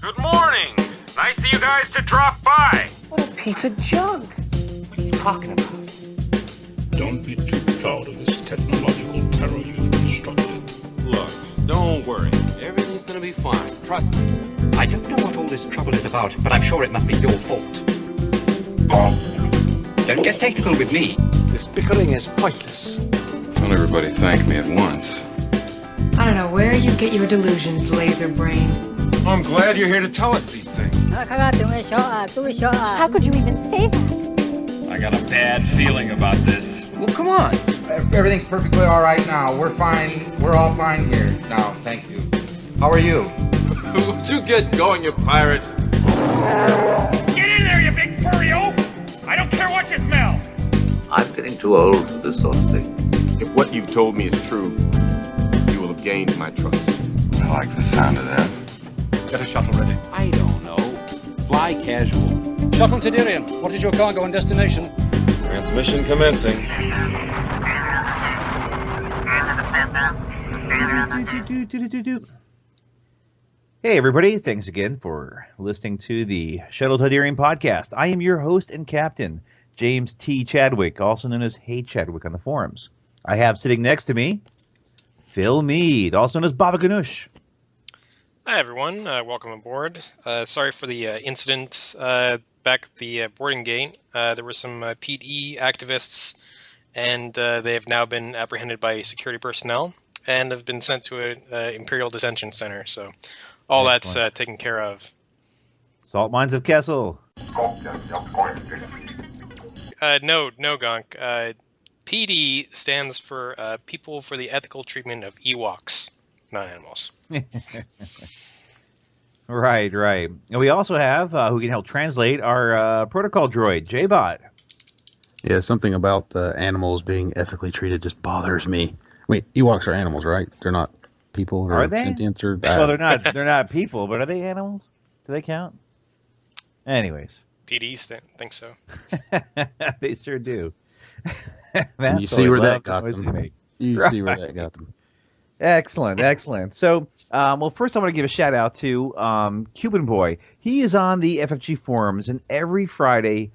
Good morning. Nice of you guys to drop by. What a piece of junk. What are you talking about? Don't be too proud of this technological terror you've constructed. Look, don't worry. Everything's gonna be fine. Trust me. I don't know what all this trouble is about, but I'm sure it must be your fault. Don't get technical with me. This bickering is pointless. Don't everybody thank me at once. I don't know where you get your delusions, laser brain. I'm glad you're here to tell us these things. How could you even say that? I got a bad feeling about this. Well, come on. Everything's perfectly all right now. We're fine. We're all fine here now. Thank you. How are you? Would you get going, you pirate? Get in there, you big furry-o! I don't care what you smell! I'm getting too old for this sort of thing. If what you've told me is true, you will have gained my trust. I like the sound of that. Get a shuttle ready. I don't know. Fly casual. Shuttle Tydirium, what is your cargo and destination? Transmission commencing. Hey everybody, thanks again for listening to the Shuttle Tydirium podcast. I am your host and captain, James T. Chadwick, also known as Hey Chadwick on the forums. I have sitting next to me, Phil Mead, also known as Baba Ganoush. Hi everyone, welcome aboard. Sorry for the incident back at the boarding gate. There were some PD activists, and they have now been apprehended by security personnel and have been sent to an Imperial Detention Center. So all Excellent. That's taken care of. Salt Mines of Kessel. No, Gonk. PD stands for People for the Ethical Treatment of Ewoks, not animals. Right. And we also have, who can help translate, our protocol droid, J-Bot. Yeah, something about animals being ethically treated just bothers me. Wait, Ewoks are animals, right? They're not people or are they? sentients or... Well, they're not people, but are they animals? Do they count? Anyways. PD think so. They sure do. You see where that got them. You see where that got them. Excellent. So, well, first I want to give a shout out to Cuban Boy. He is on the FFG forums, and every Friday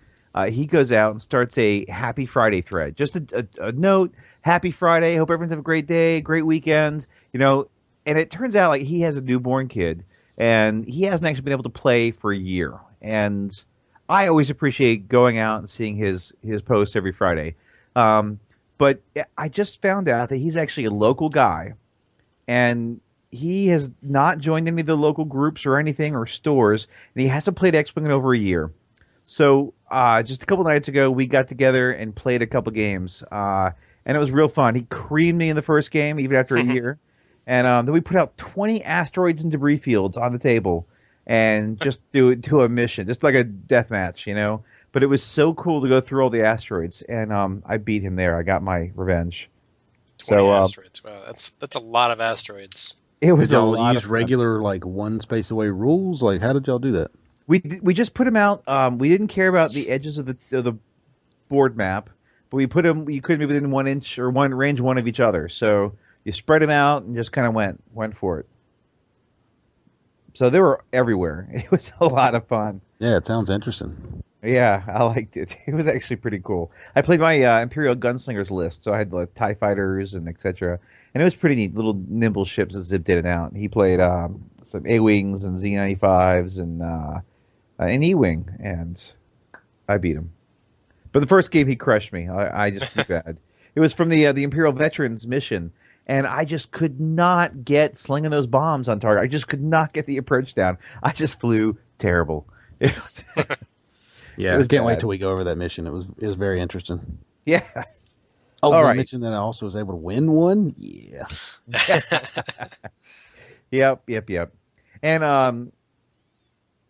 he goes out and starts a Happy Friday thread. Just a note, Happy Friday. Hope everyone's having a great day, great weekend. You know, and it turns out like he has a newborn kid, and he hasn't actually been able to play for a year. And I always appreciate going out and seeing his posts every Friday. But I just found out that he's actually a local guy. And he has not joined any of the local groups or anything or stores, and he hasn't played X-Wing in over a year. So just a couple nights ago, we got together and played a couple games, and it was real fun. He creamed me in the first game, even after a year. And then we put out 20 asteroids and debris fields on the table and just do a mission, just like a death match, you know. But it was so cool to go through all the asteroids, and I beat him there. I got my revenge. 20 asteroids. Wow, that's a lot of asteroids. It was did a y'all lot use of regular like one space away rules? Like, how did y'all do that? We just put them out. We didn't care about the edges of the board map, but we put them. You couldn't be within 1 inch or range one of each other. So you spread them out and just kind of went for it. So they were everywhere. It was a lot of fun. Yeah, it sounds interesting. Yeah, I liked it. It was actually pretty cool. I played my Imperial Gunslingers list, so I had like TIE Fighters and etc. And it was pretty neat, little nimble ships that zipped in and out. He played some A-Wings and Z-95s and an E-Wing, and I beat him. But the first game, he crushed me. I just was bad. It was from the Imperial Veterans mission, and I just could not get slinging those bombs on target. I just could not get the approach down. I just flew terrible. It was... Yeah, I can't wait till we go over that mission. It was very interesting. Yeah. Oh, all did right. I mention that I also was able to win one? Yeah. Yep. And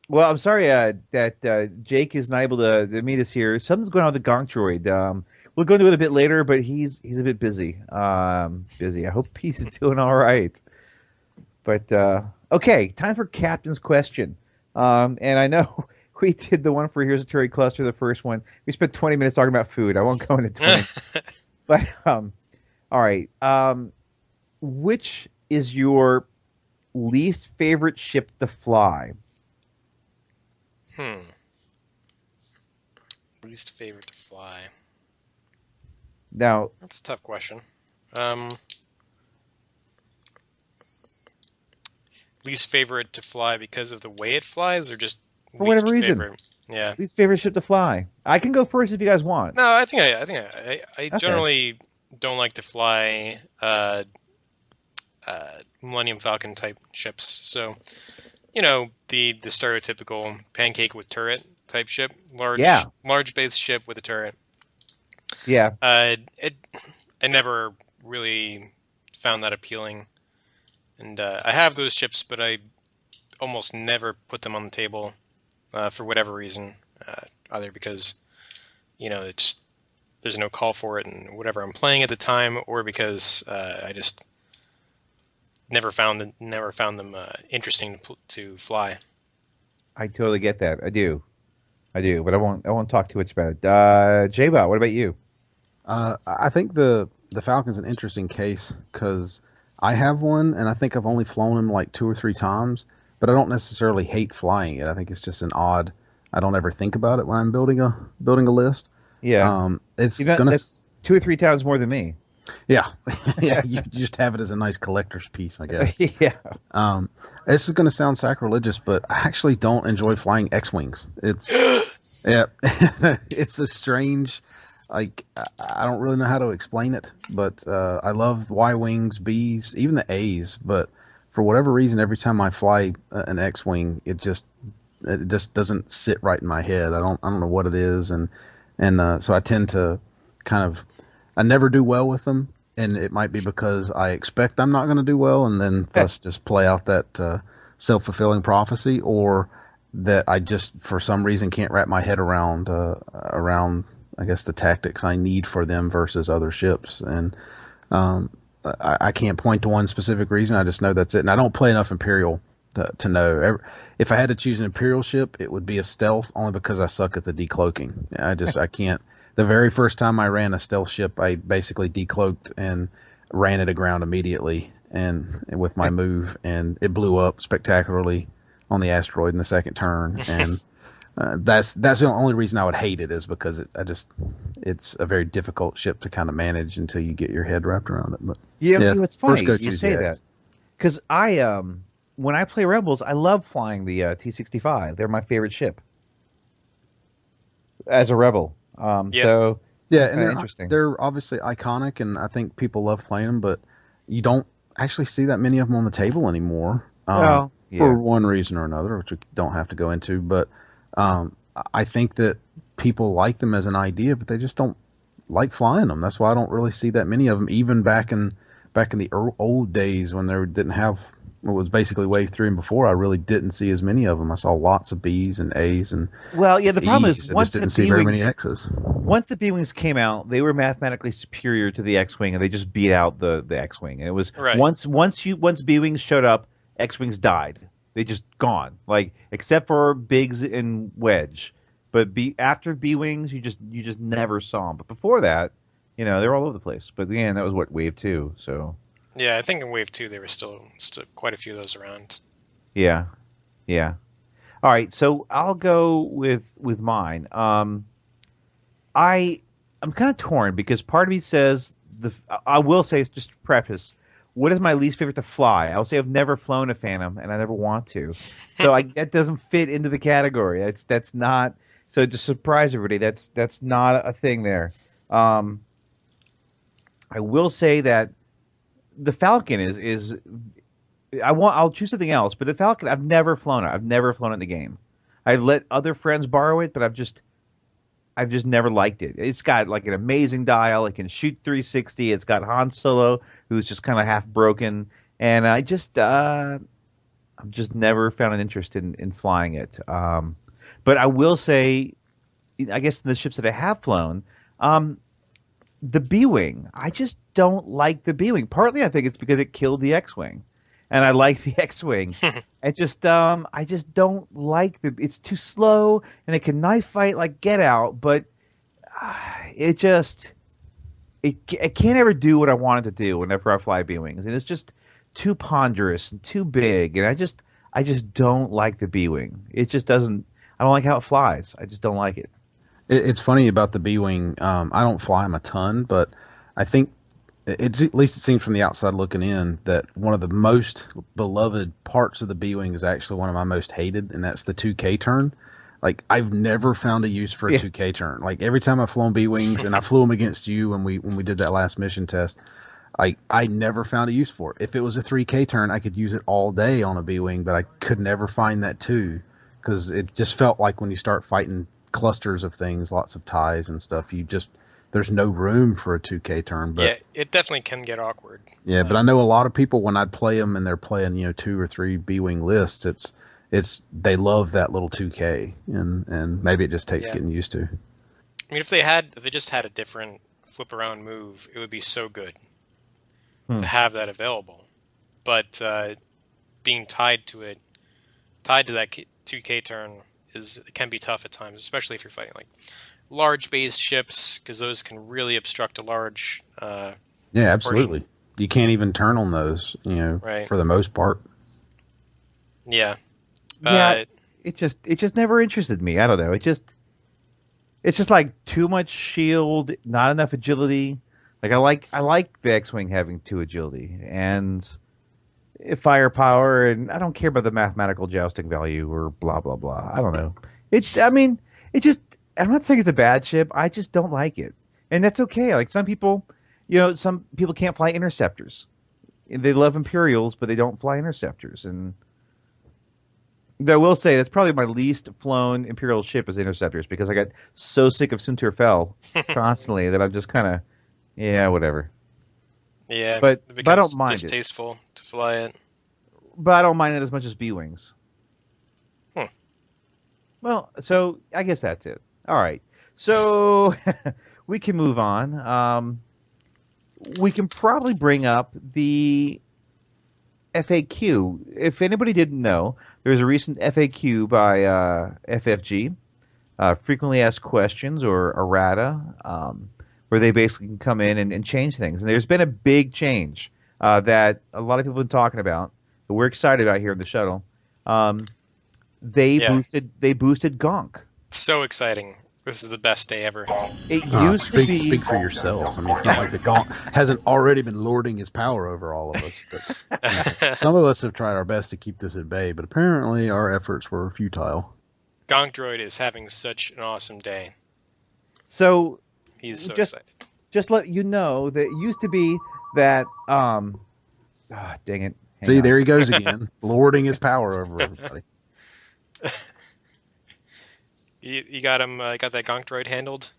well, I'm sorry that Jake is not able to meet us here. Something's going on with the Gonk droid. We'll go into it a bit later, but he's a bit busy. I hope he's doing all right. But okay, time for Captain's question. And I know. We did the one for Here's a Terry Cluster, the first one. We spent 20 minutes talking about food. I won't go into 20. But, all right. Which is your least favorite ship to fly? Least favorite to fly. Now that's a tough question. Least favorite to fly because of the way it flies, or just for whatever least reason? Favorite? Yeah. Least favorite ship to fly. I can go first if you guys want. No, I generally don't like to fly Millennium Falcon type ships. So, the stereotypical pancake with turret type ship, large base ship with a turret. Yeah. I never really found that appealing, and I have those ships, but I almost never put them on the table for whatever reason, either because there's no call for it and whatever I'm playing at the time, or because I just never found them interesting to fly. I totally get that. I do, but I won't talk too much about it. J-Bot, what about you? I think the Falcon's an interesting case because I have one, and I think I've only flown him like 2 or 3 times, but I don't necessarily hate flying it. I think it's just an odd. I don't ever think about it when I'm building a list. Yeah, it's that's 2 or 3 times more than me. Yeah, yeah. You just have it as a nice collector's piece, I guess. Yeah. This is going to sound sacrilegious, but I actually don't enjoy flying X-wings. It's it's a strange. Like, I don't really know how to explain it, but I love Y-wings, Bs, even the As. But for whatever reason, every time I fly an X-wing, it just doesn't sit right in my head. I don't know what it is, and so I tend to I never do well with them, and it might be because I expect I'm not going to do well, and then thus just play out that self-fulfilling prophecy, or that I just for some reason can't wrap my head around I guess the tactics I need for them versus other ships. And I can't point to one specific reason. I just know that's it. And I don't play enough Imperial to know. If I had to choose an Imperial ship, it would be a stealth, only because I suck at the decloaking. I can't. The very first time I ran a stealth ship, I basically decloaked and ran it aground immediately and with my move, and it blew up spectacularly on the asteroid in the second turn. And that's the only reason I would hate it, is because it's a very difficult ship to kind of manage until you get your head wrapped around it. But it's funny you say that, because when I play Rebels, I love flying the T-65. They're my favorite ship as a Rebel. So and they're interesting. They're obviously iconic, and I think people love playing them, but you don't actually see that many of them on the table anymore. For one reason or another, which we don't have to go into. But I think that people like them as an idea, but they just don't like flying them. That's why I don't really see that many of them. Even back in the old days when they didn't have what was basically Wave 3 and before, I really didn't see as many of them. I saw lots of Bs and As and the problem is I just didn't see very many Xs. Once the B-Wings came out, they were mathematically superior to the X-Wing, and they just beat out the X-Wing. And it was once B-Wings showed up, X-Wings died. They just gone. Like, except for Biggs and Wedge. But after B-Wings, you just never saw them. But before that, they're all over the place. But again, that was Wave 2, so. Yeah, I think in Wave 2 there were still quite a few of those around. Yeah. All right, so I'll go with mine. I'm kind of torn, because part of me says I will say, it's just to preface, what is my least favorite to fly? I'll say I've never flown a Phantom, and I never want to. So that doesn't fit into the category. That's not. So to surprise everybody, that's not a thing there. I will say that the Falcon is. I'll choose something else, but the Falcon, I've never flown it. I've never flown it in the game. I let other friends borrow it, but I've just never liked it. It's got like an amazing dial. It can shoot 360. It's got Han Solo, who's just kind of half broken, and I've just never found an interest in flying it. But I will say, I guess in the ships that I have flown, the B-Wing, I just don't like the B-Wing. Partly I think it's because it killed the X-Wing, and I like the X-Wing. I just don't like it's too slow, and it can knife fight like Get Out, but it can't ever do what I want it to do whenever I fly B-Wings, and it's just too ponderous and too big, and I just don't like the B-Wing. It just doesn't. I don't like how it flies. I just don't like it. It's funny about the B-Wing. I don't fly them a ton, but I think at least it seems from the outside looking in that one of the most beloved parts of the B-Wing is actually one of my most hated, and that's the 2K turn. Like, I've never found a use for a 2K turn. Like, every time I've flown B-Wings, and I flew them against you when we did that last mission test, I never found a use for it. If it was a 3K turn, I could use it all day on a B-Wing, but I could never find that 2, because it just felt like when you start fighting clusters of things, lots of ties and stuff, there's no room for a 2K turn. But yeah, it definitely can get awkward. Yeah, but I know a lot of people, when I'd play them and they're playing 2 or 3 B-Wing lists, they love that little 2K, and maybe it just takes getting used to. I mean, if they just had a different flip around move, it would be so good to have that available. But being tied to that 2K turn can be tough at times, especially if you're fighting like large base ships, because those can really obstruct a large. Yeah, absolutely. Portion. You can't even turn on those, right. For the most part. Yeah. Yeah, it just never interested me. I don't know. It's just like too much shield, not enough agility. Like I like the X-Wing having 2 agility and firepower, and I don't care about the mathematical jousting value or blah blah blah. I don't know. I'm not saying it's a bad ship. I just don't like it, and that's okay. Like some people can't fly interceptors. They love Imperials, but they don't fly interceptors, and I will say that's probably my least flown Imperial ship is interceptors, because I got so sick of Suntir Fel constantly that I'm just kind of, whatever. Yeah, but I don't mind distasteful to fly it. But I don't mind it as much as B-Wings. Well, so I guess that's it. All right. So we can move on. We can probably bring up the FAQ. If anybody didn't know, there's a recent FAQ by FFG, frequently asked questions, or errata, where they basically can come in and change things. And there's been a big change that a lot of people have been talking about, that we're excited about here in the shuttle. They boosted Gonk. So exciting. This is the best day ever. It used to be... Speak for yourselves. I mean, it's not like the Gonk hasn't already been lording his power over all of us. But, some of us have tried our best to keep this at bay, but apparently our efforts were futile. Gonk Droid is having such an awesome day. So... He's so excited. Just let you know that it used to be that... dang it. See, there he goes again, lording his power over everybody. You got him. Got that Gonk Droid handled.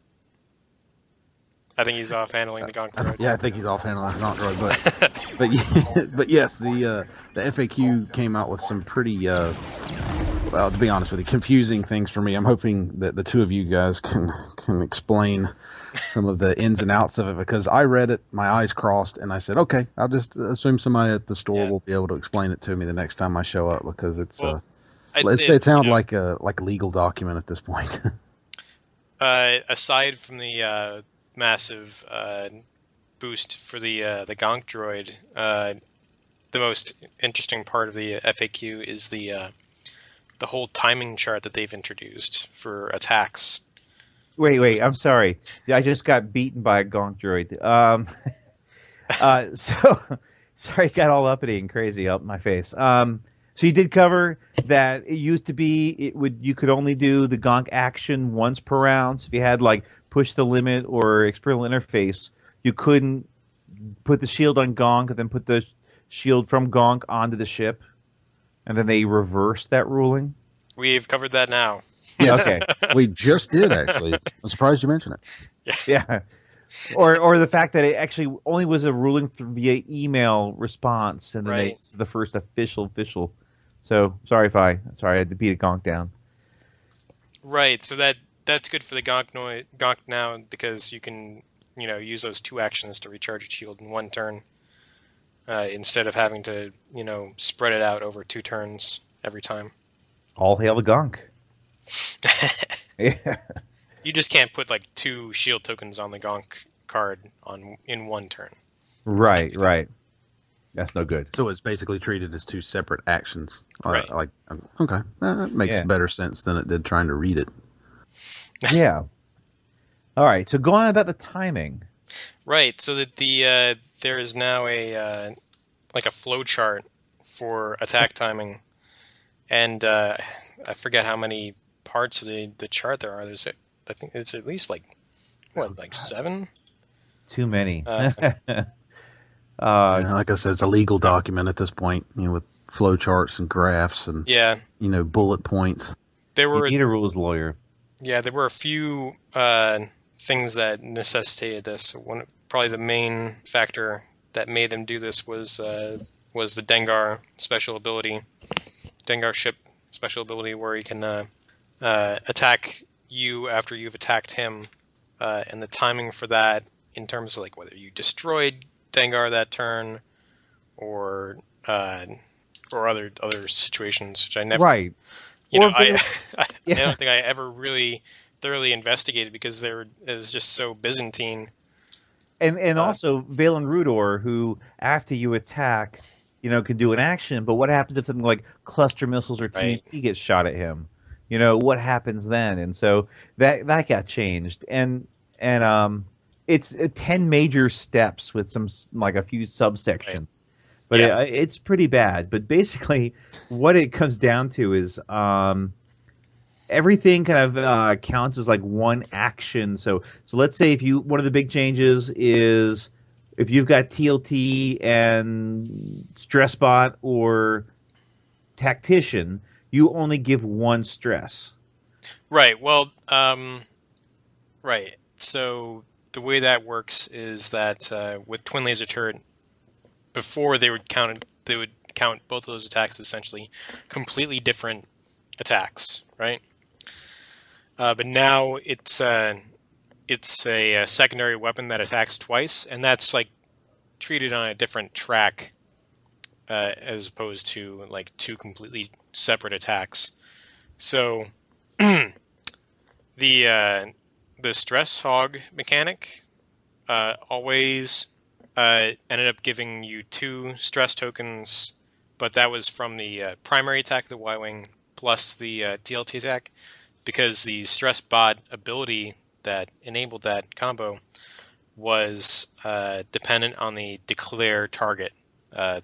I think he's off handling the Gonk Droid. Yeah, I think he's off handling the Gonk Droid. But yes, the FAQ came out with some pretty, well, to be honest with you, confusing things for me. I'm hoping that the two of you guys can explain some of the ins and outs of it, because I read it, my eyes crossed, and I said, okay, I'll just assume somebody at the store will be able to explain it to me the next time I show up, because it's. It sounds like a legal document at this point. Aside from the massive boost for the Gonk Droid, the most interesting part of the FAQ is the whole timing chart that they've introduced for attacks. Wait, I'm sorry. I just got beaten by a Gonk Droid. So sorry, it got all uppity and crazy up my face. So you did cover that it used to be you could only do the Gonk action once per round. So if you had like push the limit or experimental interface, you couldn't put the shield on Gonk and then put the shield from Gonk onto the ship, and then they reversed that ruling. We've covered that now. Yeah, okay. We just did, actually. I'm surprised you mentioned it. Yeah. Or the fact that it actually only was a ruling via email response, and then it's the first official. So sorry I had to beat a Gonk down. Right. So that's good for the Gonk now, because you can use those 2 actions to recharge a shield in 1 turn, instead of having to spread it out over 2 turns every time. All hail the Gonk. Yeah. You just can't put like 2 shield tokens on the Gonk card in 1 turn. Right. That's no good. So it's basically treated as two separate actions. Right. Okay. That makes better sense than it did trying to read it. Yeah. All right. So go on about the timing. Right. So that there is now a flow chart for attack timing, and I forget how many parts of the chart there are. I think it's at least like 7. Too many. Like I said, it's a legal document at this point, with flow charts and graphs and bullet points. You need a rules lawyer. Yeah, there were a few things that necessitated this. Probably the main factor that made them do this was the Dengar special ability, Dengar ship special ability, where he can attack you after you've attacked him, and the timing for that in terms of like whether you destroyed Dengar that turn or other situations, which I never I don't think I ever really thoroughly investigated because it was just so Byzantine. And also Valen Rudor, who after you attack, can do an action, but what happens if something like cluster missiles or TNT gets shot at him? What happens then? And so that got changed, and it's 10 major steps with some a few subsections, but it's pretty bad. But basically, what it comes down to is everything kind of counts as like one action. So let's say one of the big changes is if you've got TLT and stress bot or tactician, you only give one stress. Right. Well, right. So the way that works is that with twin laser turret, before they would count both of those attacks as essentially completely different attacks, right? But now it's a secondary weapon that attacks twice, and that's like treated on a different track as opposed to like two completely separate attacks. So the stress hog mechanic always ended up giving you 2 stress tokens, but that was from the primary attack of the Y-Wing plus the TLT attack, because the stress bot ability that enabled that combo was dependent on the declare target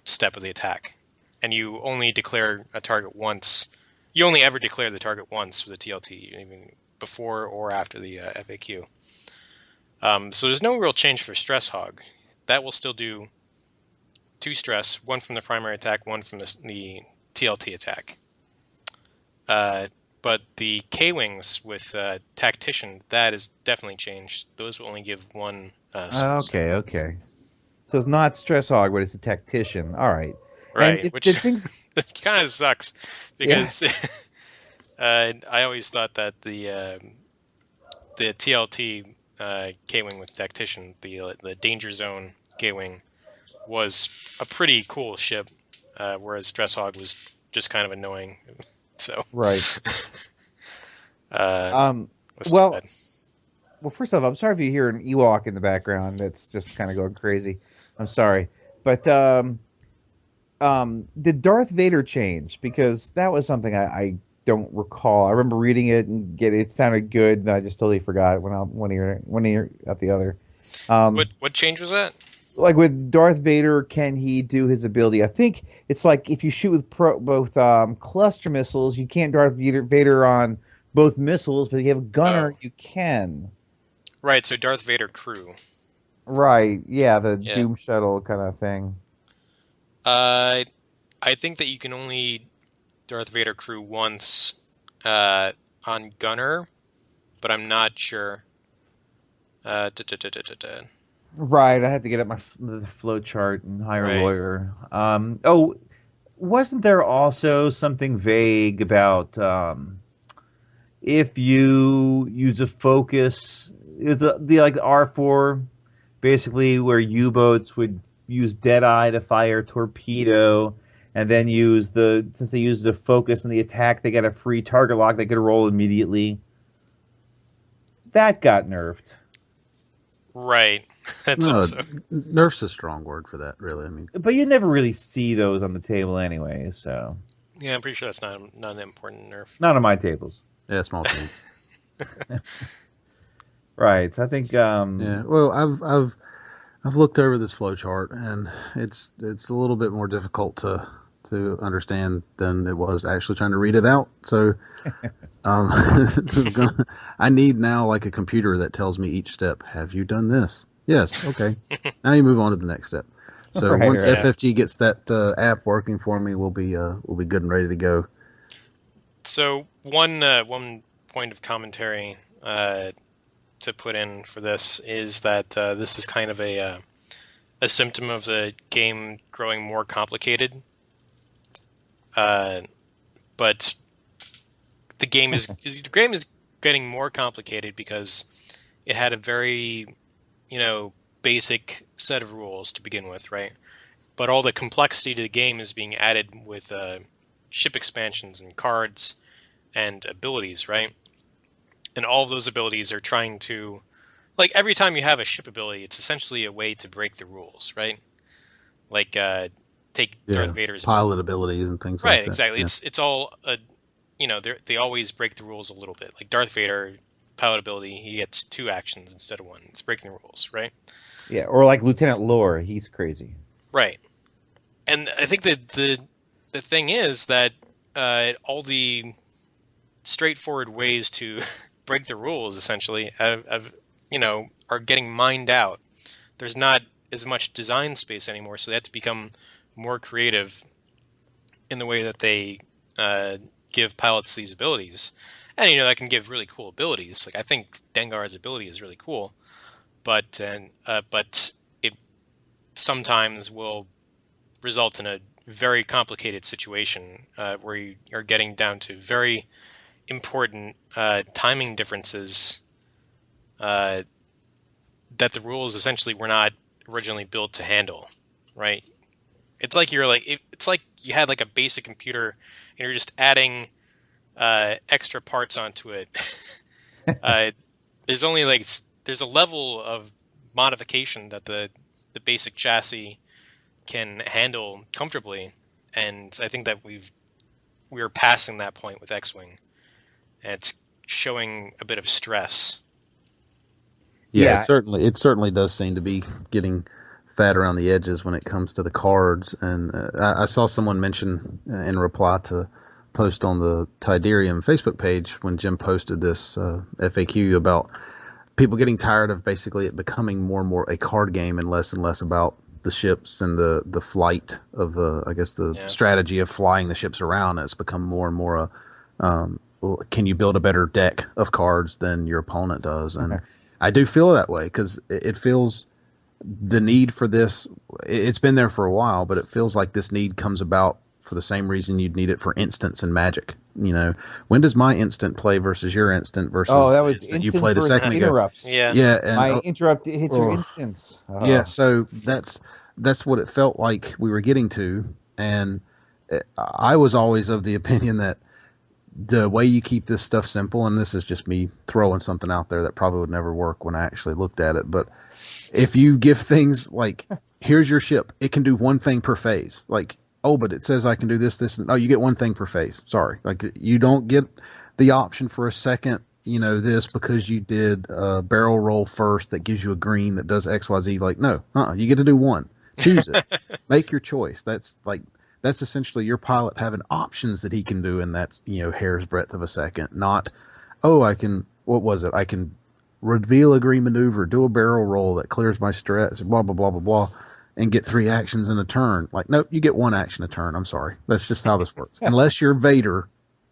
step of the attack. And you only declare a target once. You only ever declare the target once for the TLT, even before or after the FAQ. So there's no real change for Stress Hog. That will still do 2 stress, 1 from the primary attack, 1 from the TLT attack. But the K-Wings with Tactician, that is definitely changed. Those will only give 1 Okay. So it's not Stress Hog, but it's a Tactician. All right. Right, which kind of sucks, because I always thought that the TLT K-Wing with Tactician, the Danger Zone K-Wing, was a pretty cool ship, whereas Stress Hog was just kind of annoying. So right. Well, first off, I'm sorry if you hear an Ewok in the background. That's just kind of going crazy. I'm sorry, but did Darth Vader change? Because that was something I don't recall. I remember reading it and it sounded good, and I just totally forgot one ear out the other. So what change was that? Like with Darth Vader, can he do his ability? I think it's like if you shoot with both cluster missiles, you can't Darth Vader on both missiles, but if you have a gunner, you can. Right, so Darth Vader crew. Right, the Doom Shuttle kind of thing. I think that you can only Darth Vader crew once on gunner, but I'm not sure. Right, I had to get up the flow chart and hire a lawyer. Wasn't there also something vague about if you use a focus? It's the R4, basically, where U-boats would use Deadeye to fire torpedo, and then since they used the focus in the attack, they got a free target lock they could roll immediately. That got nerfed. Right. That's no, also nerf's a strong word for that, really. I mean, but you never really see those on the table anyway, so. Yeah, I'm pretty sure that's not an important nerf. Not on my tables. Yeah, small team. Right. So I think. Yeah. Well, I've looked over this flowchart, and it's a little bit more difficult to understand than it was actually trying to read it out. So, I need now like a computer that tells me each step. Have you done this? Yes. Okay. Now you move on to the next step. So once FFG gets that app working for me, we'll be good and ready to go. So one point of commentary to put in for this is that this is kind of a symptom of the game growing more complicated. But the game is getting more complicated because it had a very basic set of rules to begin with, right? But all the complexity to the game is being added with ship expansions and cards and abilities, right? And all of those abilities are trying to, like, every time you have a ship ability, it's essentially a way to break the rules, right? Like, take Darth Vader's pilot abilities and things right, like that. Exactly. Yeah. It's all, they always break the rules a little bit. Like Darth Vader, pilot ability, he gets 2 actions instead of 1. It's breaking the rules, right? Yeah, or like Lieutenant Lore, he's crazy. Right. And I think that the thing is that all the straightforward ways to break the rules, essentially, are getting mined out. There's not as much design space anymore, so they have to become more creative in the way that they give pilots these abilities. And, that can give really cool abilities. Like, I think Dengar's ability is really cool, but it sometimes will result in a very complicated situation where you are getting down to very important timing differences that the rules essentially were not originally built to handle, right? It's like it's like you had like a basic computer and you're just adding extra parts onto it. There's a level of modification that the basic chassis can handle comfortably, and I think that we're passing that point with X-Wing, and it's showing a bit of stress. Yeah, it certainly does seem to be getting fat around the edges when it comes to the cards. And I saw someone mention in reply to post on the Tydirium Facebook page when Jim posted this FAQ about people getting tired of basically it becoming more and more a card game and less about the ships and the flight of the strategy of flying the ships around. It's become more and more can you build a better deck of cards than your opponent does? And I do feel that way because it feels the need for this. It's been there for a while, but it feels like this need comes about for the same reason you'd need it for instants and Magic. When does my instant play versus your instant versus that was instant you played a second interrupts. ago? Yeah, and my interrupt hits your instance. Yeah, so that's what it felt like we were getting to, and I was always of the opinion that the way you keep this stuff simple, and this is just me throwing something out there that probably would never work when I actually looked at it, but if you give things like, here's your ship, it can do one thing per phase, like, oh, but it says I can do this, and no, you get one thing per phase. Sorry. Like, you don't get the option for a second, this because you did a barrel roll first that gives you a green that does XYZ. Like, no, you get to do one. Choose it. Make your choice. That's essentially your pilot having options that he can do, and that's, hair's breadth of a second. Not, I can reveal a green maneuver, do a barrel roll that clears my stress, blah, blah, blah, blah, blah, and get 3 actions in a turn. Like, nope, you get 1 action a turn. I'm sorry. That's just how this works. Unless you're Vader,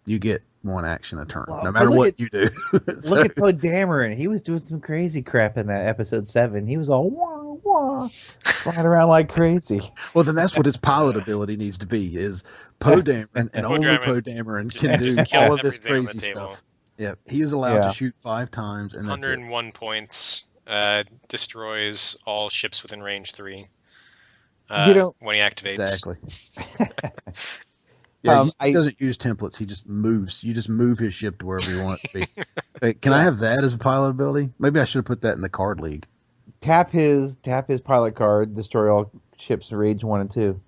you get 1 action a turn, no matter what you do. Look at Poe Dameron. He was doing some crazy crap in that episode 7. He was all wah, wah, flying around like crazy. Well, then that's what his pilot ability needs to be, is Poe Dameron, and only Poe Dameron can do all of this crazy stuff. Yeah, he is allowed to shoot 5 times. And 101 points, destroys all ships within range 3. When he activates. Exactly. He doesn't use templates. He just moves. You just move his ship to wherever you want it to be. Hey, can I have that as a pilot ability? Maybe I should have put that in the card league. tap his pilot card, destroy all ships in Rage 1 and 2.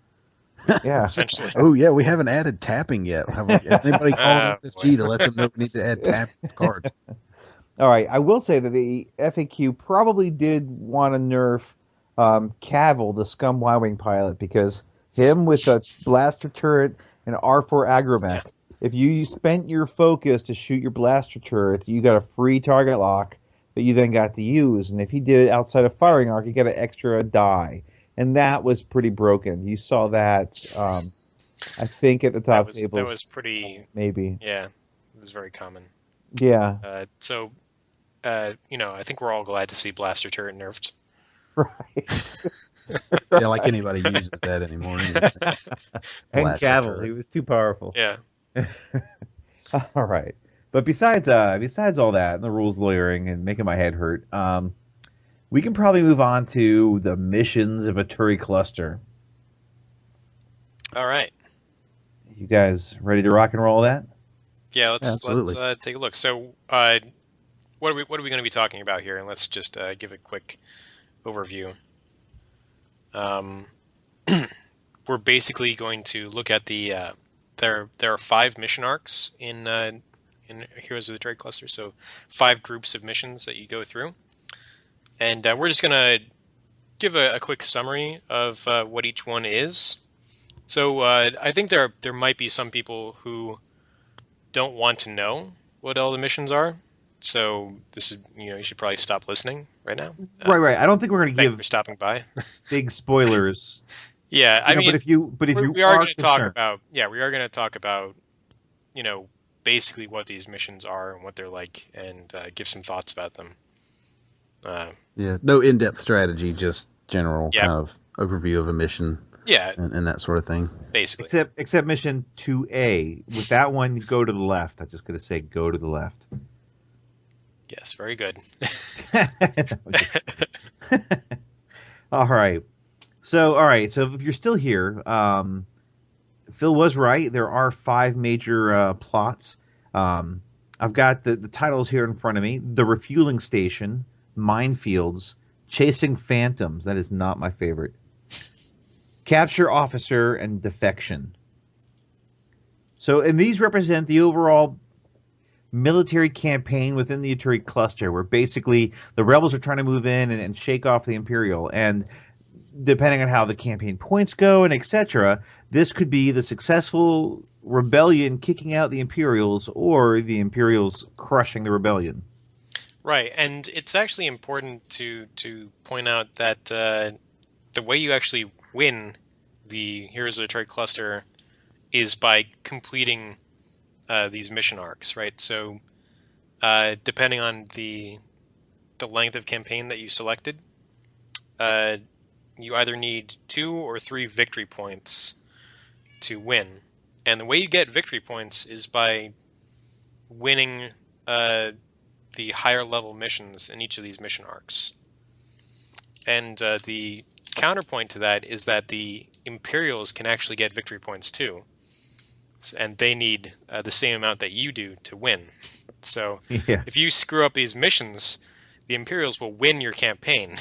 Yeah. Essentially. Oh, yeah, we haven't added tapping yet. Has anybody called SSG to let them know we need to add tap cards? All right, I will say that the FAQ probably did want to nerf Cavill, the Scum Y-Wing pilot, because him with a blaster turret and R4 agromech, if you spent your focus to shoot your blaster turret, you got a free target lock that you then got to use. And if he did it outside of firing arc, you got an extra die. And that was pretty broken. You saw that, I think, at the top tables. That was pretty... Maybe. Yeah, it was very common. Yeah. I think we're all glad to see blaster turret nerfed. Right. Yeah, like anybody uses that anymore. And Cavill, he was too powerful. Yeah. All right. But besides all that, and the rules lawyering and making my head hurt, we can probably move on to the missions of a Turi cluster. All right. You guys ready to rock and roll that? Yeah, let's take a look. So, what are we going to be talking about here? And let's just give a quick overview. We're basically going to look at the there are 5 mission arcs in Heroes of the Turi cluster. So 5 groups of missions that you go through. And we're just going to give a quick summary of what each one is. So I think there might be some people who don't want to know what all the missions are. So this is, you should probably stop listening right now. Right. I don't think we're going to give for stopping by. big spoilers. Yeah, I mean, but if you we are going to talk about, basically what these missions are and what they're like, and give some thoughts about them. Yeah, no in-depth strategy, just general kind of overview of a mission. Yeah, and that sort of thing. Basically, except mission 2A. With that one, go to the left. I'm just going to say go to the left. Yes, very good. All right. So if you're still here, Phil was right. There are 5 major plots. I've got the titles here in front of me. The Refueling Station, Minefields, Chasing Phantoms. That is not my favorite. Capture Officer, and Defection. So, and these represent the overall military campaign within the Turi cluster, where basically the rebels are trying to move in and shake off the Imperial. And depending on how the campaign points go and etc., this could be the successful rebellion kicking out the Imperials or the Imperials crushing the rebellion. Right, and it's actually important to point out that the way you actually win the Heroes of the Turi cluster is by completing these mission arcs, right? So depending on the length of campaign that you selected, you either need 2 or 3 victory points to win. And the way you get victory points is by winning the higher level missions in each of these mission arcs. And the counterpoint to that is that the Imperials can actually get victory points too. And they need the same amount that you do to win. So if you screw up these missions, the Imperials will win your campaign.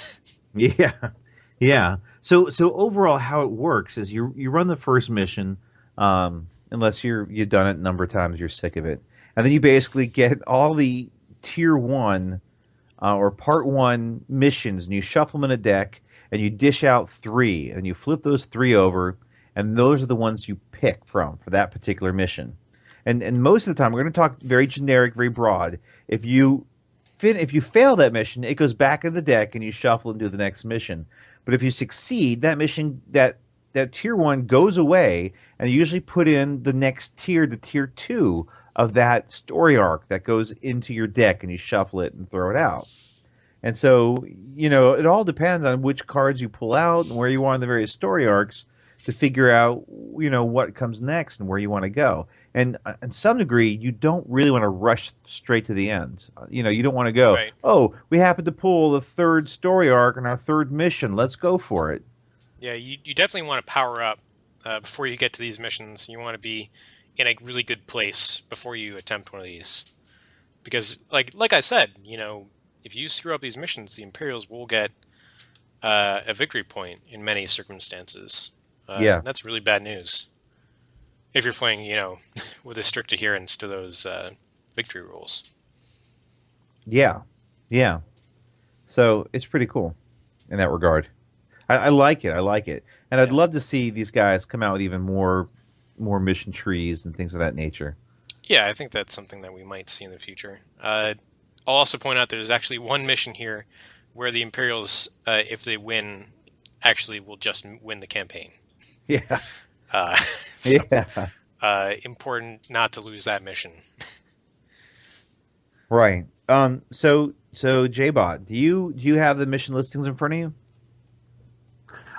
Yeah. So overall, how it works is you run the first mission, unless you've done it a number of times, you're sick of it, and then you basically get all the tier 1 or part 1 missions, and you shuffle them in a deck, and you dish out 3, and you flip those 3 over, and those are the ones you pick from for that particular mission. And most of the time, we're going to talk very generic, very broad. If you fail that mission, it goes back in the deck, and you shuffle and do the next mission. But if you succeed, that mission, that tier 1 goes away, and you usually put in the next tier, the tier 2 of that story arc that goes into your deck, and you shuffle it and throw it out. And so, it all depends on which cards you pull out and where you are in the various story arcs to figure out, what comes next and where you want to go. And in some degree, you don't really want to rush straight to the end. You don't want to go, right. Oh, we happen to pull the 3rd story arc in our 3rd mission. Let's go for it. Yeah, you definitely want to power up before you get to these missions. You want to be in a really good place before you attempt one of these. Because, like I said, if you screw up these missions, the Imperials will get a victory point in many circumstances. That's really bad news. If you're playing, with a strict adherence to those victory rules. Yeah. So it's pretty cool in that regard. I like it. And I'd love to see these guys come out with even more mission trees and things of that nature. Yeah, I think that's something that we might see in the future. I'll also point out there's actually one mission here where the Imperials, if they win, actually will just win the campaign. Yeah. Important not to lose that mission. Right. So JBot, do you have the mission listings in front of you?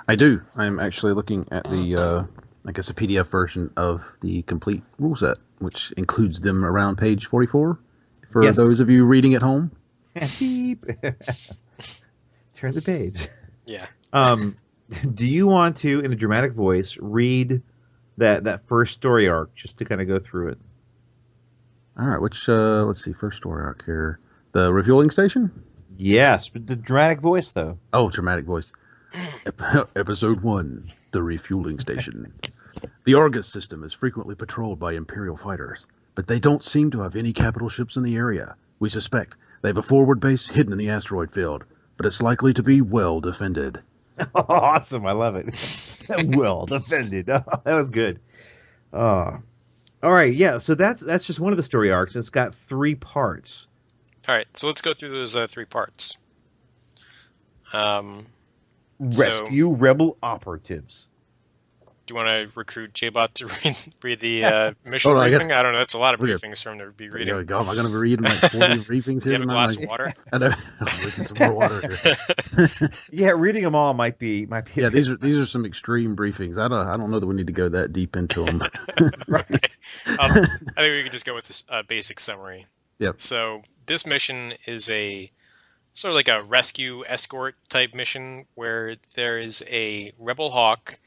I do. I'm actually looking at the, a PDF version of the complete rule set, which includes them around page 44. For those of you reading at home. Beep. Turn the page. Yeah. Do you want to, in a dramatic voice, read that first story arc just to kind of go through it? All right. Which let's see, first story arc here. The refueling station? Yes, but the dramatic voice though. Oh, dramatic voice. Episode 1, the refueling station. The Argus system is frequently patrolled by Imperial fighters, but they don't seem to have any capital ships in the area. We suspect they have a forward base hidden in the asteroid field, but it's likely to be well defended. Awesome, I love it. Well defended. Oh, that was good. All right, yeah. So that's just one of the story arcs. It's got 3 parts. All right, so let's go through those 3 parts. Rescue rebel operatives. Do you want to recruit JBot to read the mission briefing? I don't know. That's a lot of briefings for him to be reading. There we go. Am I going to be reading like 40 briefings here? You have a glass of water? I know. I'm drinking some more water here. Yeah, reading them all might be. Yeah, these are some extreme briefings. I don't know that we need to go that deep into them. Right. I think we can just go with this basic summary. Yep. So this mission is a sort of like a rescue escort type mission where there is a rebel hawk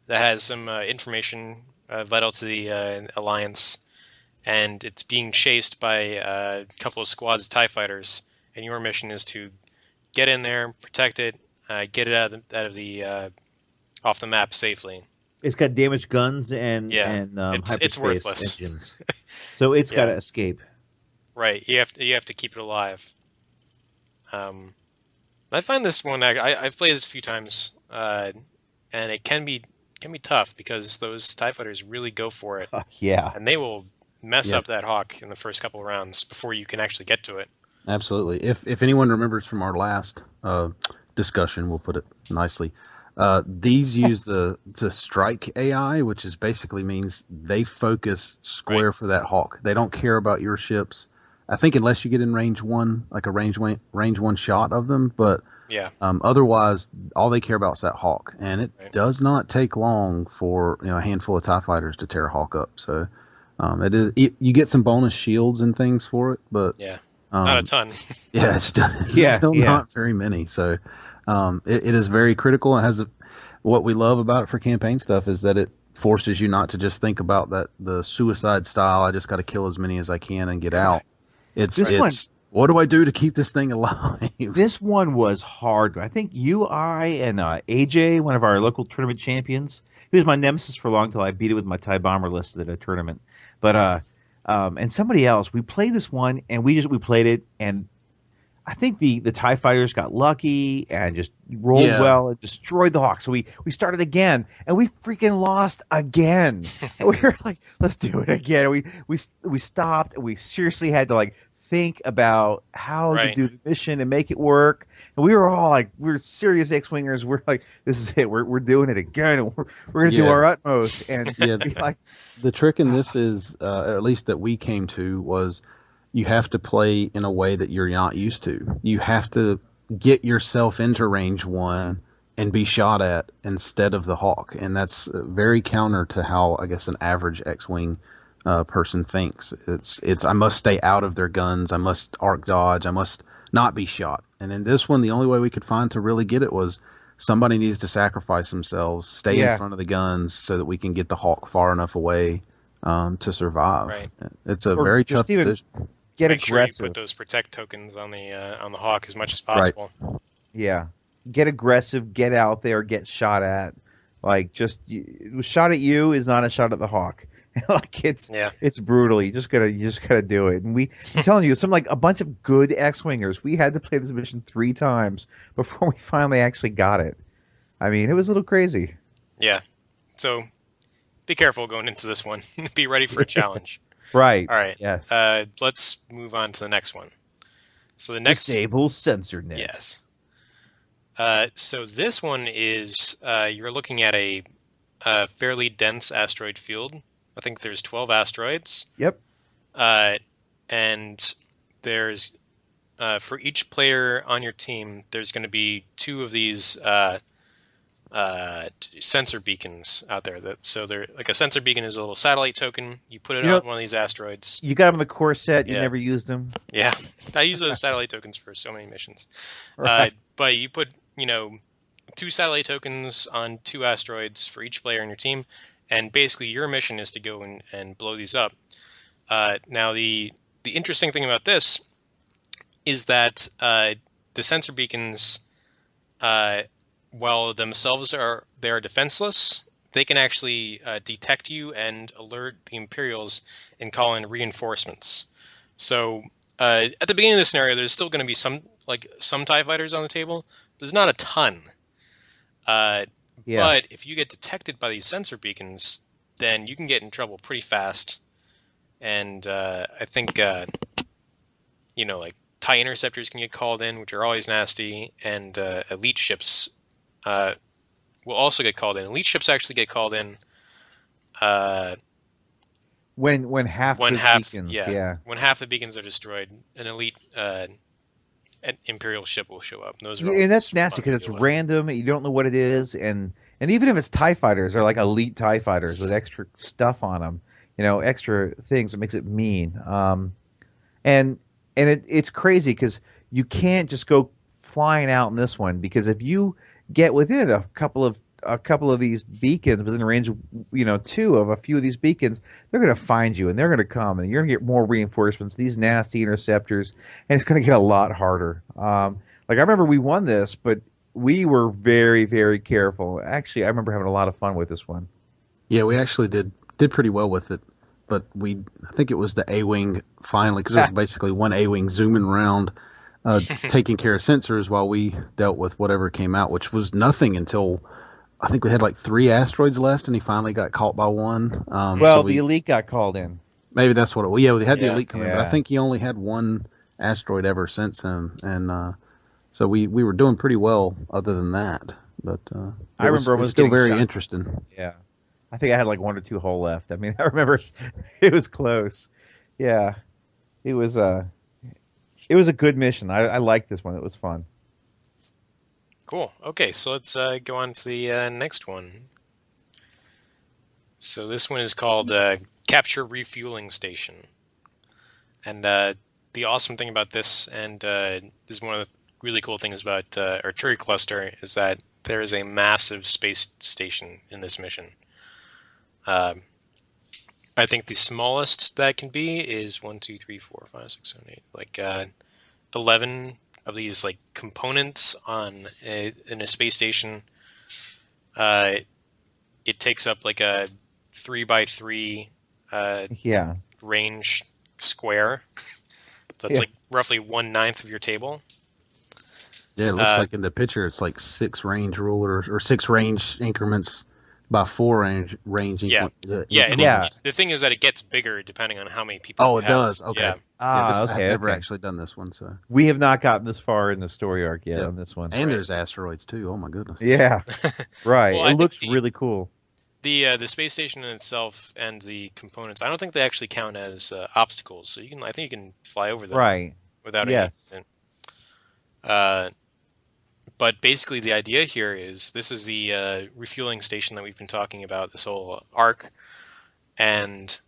that has some information vital to the Alliance, and it's being chased by a couple of squads of TIE fighters, and your mission is to get in there, protect it, get it out of the off the map safely. It's got damaged guns and it's worthless engines, so it's got to escape. Right, you have to keep it alive. I find this one I've played this a few times, and it can be tough because those TIE fighters really go for it. Yeah, and they will mess up that hawk in the first couple of rounds before you can actually get to it. Absolutely. If anyone remembers from our last discussion, we'll put it nicely. These use the strike AI, which is basically means they focus square for that hawk. They don't care about your ships. I think unless you get in range 1, like a range 1 shot of them, but otherwise all they care about is that hawk, and it does not take long for a handful of TIE fighters to tear a hawk up. So you get some bonus shields and things for it, but not a ton. Yeah, it's still not very many. So it is very critical. It has what we love about it for campaign stuff is that it forces you not to just think about the suicide style. I just got to kill as many as I can and get out. It's what do I do to keep this thing alive? This one was hard. I think I, and AJ, one of our local tournament champions, he was my nemesis for a long time. I beat it with my TIE bomber list at a tournament. But and somebody else, we played this one and we played it, and I think the TIE fighters got lucky and just rolled well and destroyed the hawk. So we started again and we freaking lost again. And we were like, let's do it again. And we stopped and we seriously had to think about how to do the mission and make it work. And we were all we're serious X-wingers. We're like, this is it. We're doing it again. And we're going to do our utmost. And the trick in this is, at least that we came to, was you have to play in a way that you're not used to. You have to get yourself into range 1 and be shot at instead of the hawk. And that's very counter to how, I guess, an average X-wing person thinks. It's I must stay out of their guns. I must arc dodge. I must not be shot. And in this one, the only way we could find to really get it was somebody needs to sacrifice themselves, stay in front of the guns so that we can get the hawk far enough away to survive. Right. It's a very tough decision. Get Make aggressive. sure you put those protect tokens on the hawk as much as possible. Yeah. get aggressive, get out there, get shot at. Like just shot at you is not a shot at the Hawk. Like it's brutal. You just gotta do it. And I'm telling you, like a bunch of good X-wingers. We had to play this mission 3 times before we finally actually got it. I mean, it was a little crazy. Yeah. So be careful going into this one. Be ready for a challenge. Right. All right. Yes. Let's move on to the next one. So the next disable sensor net. Yes. So this one is you're looking at a fairly dense asteroid field. I think there's 12 asteroids. Yep. And there's for each player on your team, there's going to be 2 of these sensor beacons out there. So they're like a sensor beacon is a little satellite token. You put it on one of these asteroids. You got them in the core set. You never used them. Yeah, I use those satellite tokens for so many missions. Right. But you put 2 satellite tokens on 2 asteroids for each player on your team, and basically your mission is to go and blow these up. Now the interesting thing about this is that the sensor beacons, while themselves they are defenseless, they can actually detect you and alert the Imperials and call in reinforcements. So at the beginning of the scenario, there's still going to be some TIE fighters on the table. There's not a ton. But if you get detected by these sensor beacons, then you can get in trouble pretty fast. And I think like TIE interceptors can get called in, which are always nasty, and elite ships will also get called in. Elite ships actually get called in when half the beacons, when half the beacons are destroyed, an elite an Imperial ship will show up. And that's nasty because it's random. You don't know what it is, and even if it's TIE fighters, they're like elite TIE fighters with extra stuff on them, extra things that makes it mean. And it's crazy because you can't just go flying out in this one, because if you get within a couple of these beacons, within range of 2 of a few of these beacons, they're going to find you and they're going to come and you're going to get more reinforcements, these nasty interceptors, and it's going to get a lot harder. Like I remember we won this, but we were very, very careful. Actually, I remember having a lot of fun with this one. Yeah, we actually did pretty well with it, but I think it was the A-Wing finally, because it was basically one A-Wing zooming around, taking care of sensors while we dealt with whatever came out, which was nothing until I think we had like 3 asteroids left, and he finally got caught by one. The elite got called in. Maybe that's what it was. Yeah, we had the elite come in, but I think he only had 1 asteroid ever since him, and so we were doing pretty well other than that. But I remember it was still very interesting. Yeah, I think I had like 1 or 2 hull left. I mean, I remember it was close. Yeah, it was a good mission. I liked this one. It was fun. Cool. Okay, so let's go on to the next one. So this one is called Capture Refueling Station. And the awesome thing about this, and this is one of the really cool things about Artillery Cluster, is that there is a massive space station in this mission. I think the smallest that can be is 1, 2, 3, 4, 5, 6, 7, 8, like 11 of these like components in a space station. It takes up like a 3x3 range square. So it's like roughly 1/9 of your table. Yeah, it looks like in the picture it's like 6 range rulers or 6 range increments by 4 range increments. The thing is that it gets bigger depending on how many people. Oh, it does. Okay. Yeah. I've never actually done this one, so we have not gotten this far in the story arc yet on this one. And there's asteroids too. Oh my goodness. Yeah. Right. Well, it looks really cool. The space station in itself and the components, I don't think they actually count as obstacles. So I think you can fly over them without any accident. But basically the idea here is this is the refueling station that we've been talking about this whole arc, and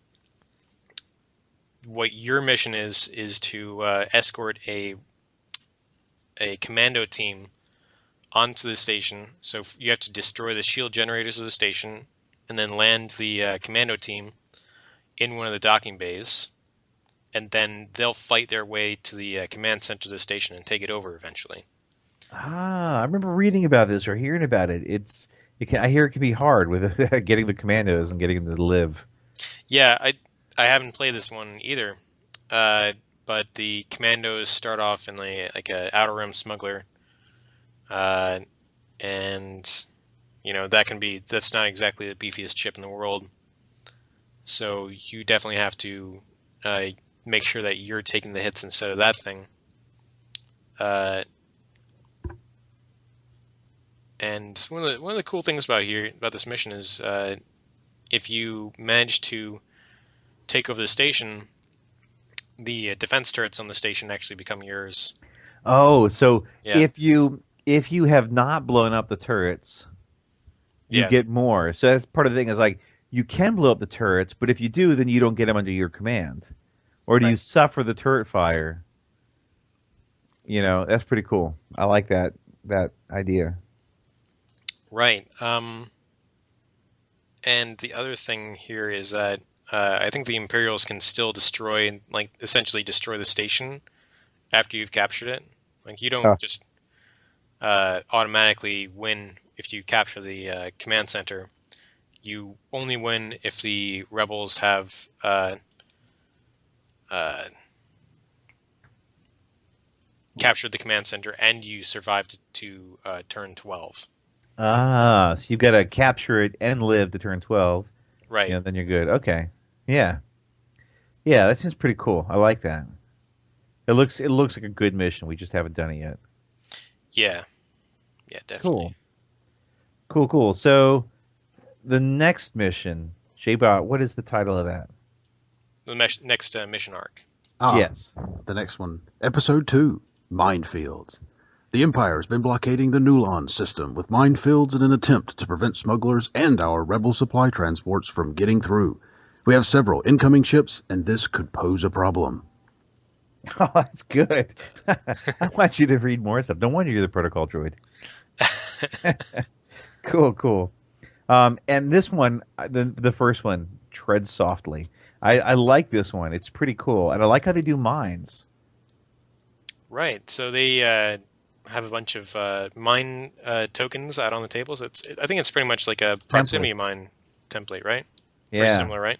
what your mission is to escort a commando team onto the station. So you have to destroy the shield generators of the station and then land the commando team in one of the docking bays, and then they'll fight their way to the command center of the station and take it over eventually. I remember reading about this or hearing about it. I hear it can be hard with getting the commandos and getting them to live. Yeah, I haven't played this one either, but the commandos start off in like a outer rim smuggler, and that's not exactly the beefiest ship in the world. So you definitely have to make sure that you're taking the hits instead of that thing. And one of the cool things about this mission is if you manage to take over the station, the defense turrets on the station actually become yours. Oh, so Yeah. if you have not blown up the turrets, you Yeah. get more. So that's part of the thing is like you can blow up the turrets, but if you do, then you don't get them under your command, or do you suffer the turret fire? That's pretty cool. I like that idea. Right. And the other thing here is that I think the Imperials can still essentially destroy the station after you've captured it. Like you don't just automatically win if you capture the command center. You only win if the rebels have captured the command center and you survived to turn 12. So you've got to capture it and live to turn 12. Right. Then you're good. Okay. Yeah. Yeah, that seems pretty cool. I like that. It looks like a good mission. We just haven't done it yet. Yeah. Yeah, definitely. Cool. So the next mission, Shaybot, what is the title of that? The next mission arc. Yes. The next one. Episode 2, Minefields. The Empire has been blockading the Nulon system with minefields in an attempt to prevent smugglers and our rebel supply transports from getting through. We have several incoming ships, and this could pose a problem. Oh, that's good. I want you to read more stuff. No wonder you're the protocol droid. Cool. And this one, the first one, Tread Softly. I like this one. It's pretty cool. And I like how they do mines. Right. So they have a bunch of mine tokens out on the tables. I think it's pretty much like a proximity mine template, right? Yeah. Pretty similar, right?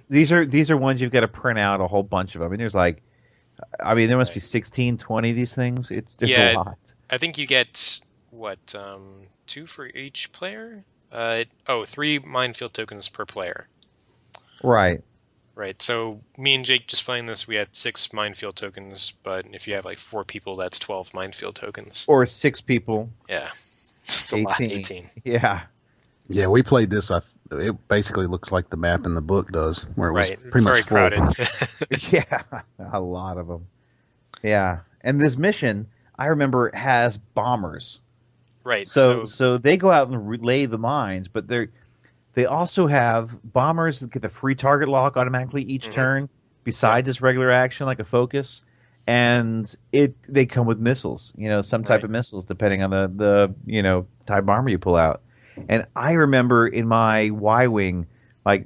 These are ones you've got to print out a whole bunch of them. I mean, there must be 16, 20 of these things. There's a lot. I think you get, 2 for each player? 3 minefield tokens per player. Right. Right. So me and Jake just playing this, we had 6 minefield tokens, but if you have like 4 people, that's 12 minefield tokens. Or 6 people. Yeah. It's a lot. 18. Yeah. Yeah, we played this. It basically looks like the map in the book does, where it was pretty very much full. crowded. Yeah, a lot of them. Yeah, and this mission, I remember, has bombers. Right. So they go out and relay the mines, but they also have bombers that get the free target lock automatically each turn, beside this regular action, like a focus. And they come with missiles, some type of missiles, depending on the TIE bomber you pull out. And I remember in my Y-wing, like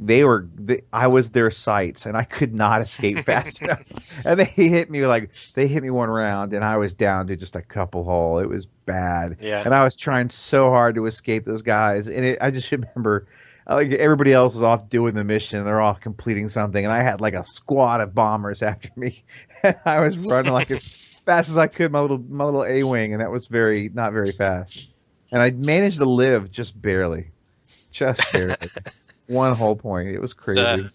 I was their sights, and I could not escape fast enough. And they hit me one round, and I was down to just a couple hull. It was bad. Yeah. And I was trying so hard to escape those guys, and I just remember, like, everybody else was off doing the mission, and they're all completing something, and I had like a squad of bombers after me, and I was running like as fast as I could, my little A-wing, and that was not very fast. And I managed to live just barely. One whole point. It was crazy.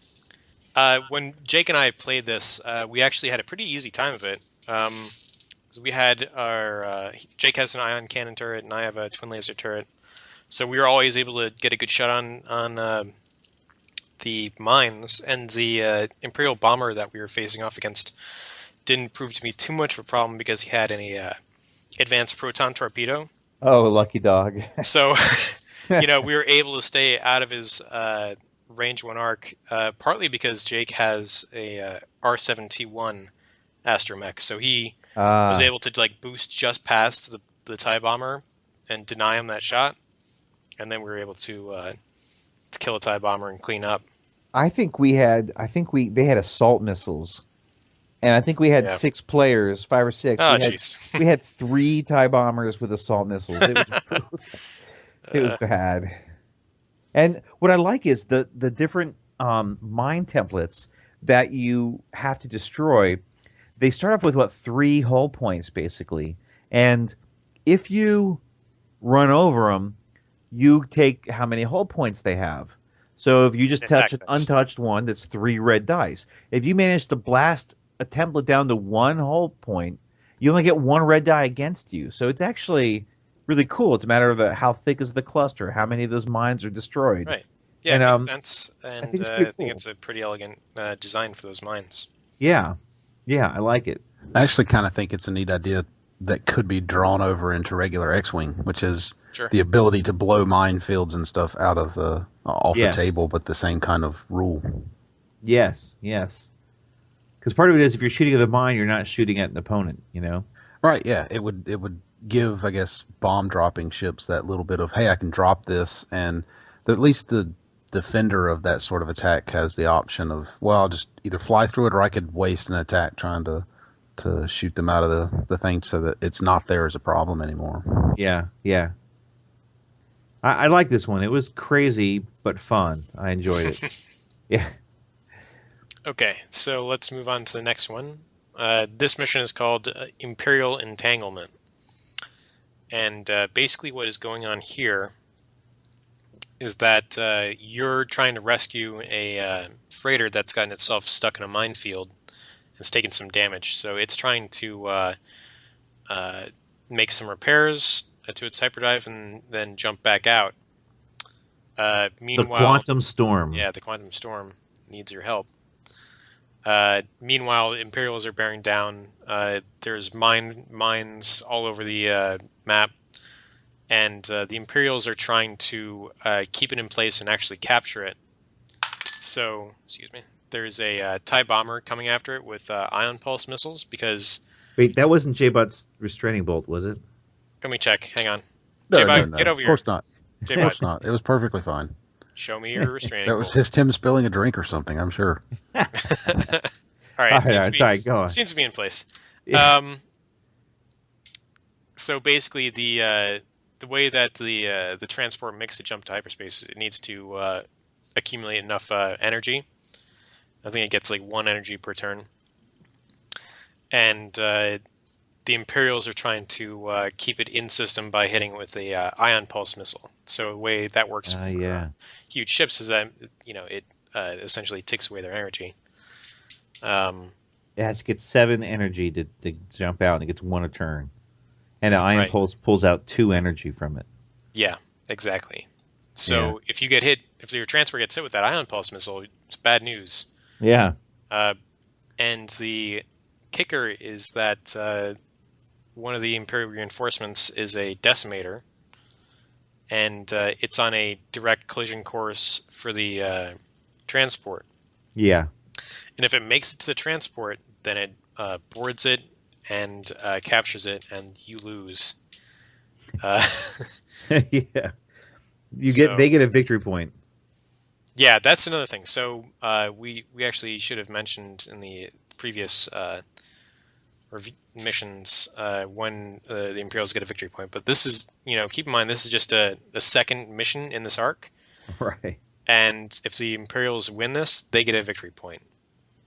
When Jake and I played this, we actually had a pretty easy time of it. So we had Jake has an ion cannon turret, and I have a twin laser turret. So we were always able to get a good shot on the mines. And the Imperial bomber that we were facing off against didn't prove to be too much of a problem because he had an advanced proton torpedo. Oh, lucky dog. So, we were able to stay out of his range 1 arc, partly because Jake has a R7T1 astromech. So he was able to boost just past the TIE bomber and deny him that shot. And then we were able to kill a TIE bomber and clean up. They had assault missiles And I think we had Yeah. 6 players, 5 or 6. Oh, we had, jeez. we had 3 TIE bombers with assault missiles. It was bad. And what I like is the different mine templates that you have to destroy. They start off with 3 hull points basically, and if you run over them, you take how many hull points they have. So if you just touch an untouched one, that's 3 red dice. If you manage to blast a template down to 1 hull point, you only get 1 red die against you. So it's actually really cool. It's a matter of how thick is the cluster, how many of those mines are destroyed. Right. Yeah, and, it makes sense. And I think it's a pretty elegant design for those mines. Yeah. Yeah, I like it. I actually kind of think it's a neat idea that could be drawn over into regular X-Wing, which is the ability to blow minefields and stuff out of off the table, but the same kind of rule. Yes, yes. Because part of it is if you're shooting at a mine, you're not shooting at an opponent, you know? Right, yeah. It would give, I guess, bomb-dropping ships that little bit of, hey, I can drop this, and at least the defender of that sort of attack has the option of, well, I'll just either fly through it or I could waste an attack trying to shoot them out of the thing so that it's not there as a problem anymore. Yeah, yeah. I like this one. It was crazy, but fun. I enjoyed it. Yeah. Okay, so let's move on to the next one. This mission is called Imperial Entanglement. And basically what is going on here is that you're trying to rescue a freighter that's gotten itself stuck in a minefield and it's taken some damage. So it's trying to make some repairs to its hyperdrive and then jump back out. Meanwhile, the quantum storm. Yeah, the quantum storm needs your help. Meanwhile, Imperials are bearing down. There's mines all over the map. And the Imperials are trying to keep it in place and actually capture it. So, excuse me, there's a TIE bomber coming after it with ion pulse missiles because... Wait, that wasn't J-Bot's restraining bolt, was it? Let me check. Hang on. No, J-Bot, no. get over here. Of course not. J-Bot. Of course not. It was perfectly fine. Show me your restraining That bolt. was just him spilling a drink or something, I'm sure. All right, sorry, go on. Seems to be in place. Yeah. So basically, the way that the transport makes it jump to hyperspace, it needs to accumulate enough energy. I think it gets like 1 energy per turn. And the Imperials are trying to keep it in system by hitting it with a ion pulse missile. So the way that works for huge ships is that it essentially takes away their energy. It has to get 7 energy to jump out, and it gets 1 a turn. And an ion pulse pulls out 2 energy from it. Yeah, exactly. So if you get hit, if your transport gets hit with that ion pulse missile, it's bad news. Yeah. And the kicker is that one of the Imperial reinforcements is a decimator, and it's on a direct collision course for the transport. Yeah. And if it makes it to the transport, then it boards it and captures it, and you lose. Yeah. They get a victory point. Yeah, that's another thing. So we actually should have mentioned in the previous missions when the Imperials get a victory point. But this is, keep in mind, this is just a second mission in this arc. Right. And if the Imperials win this, they get a victory point.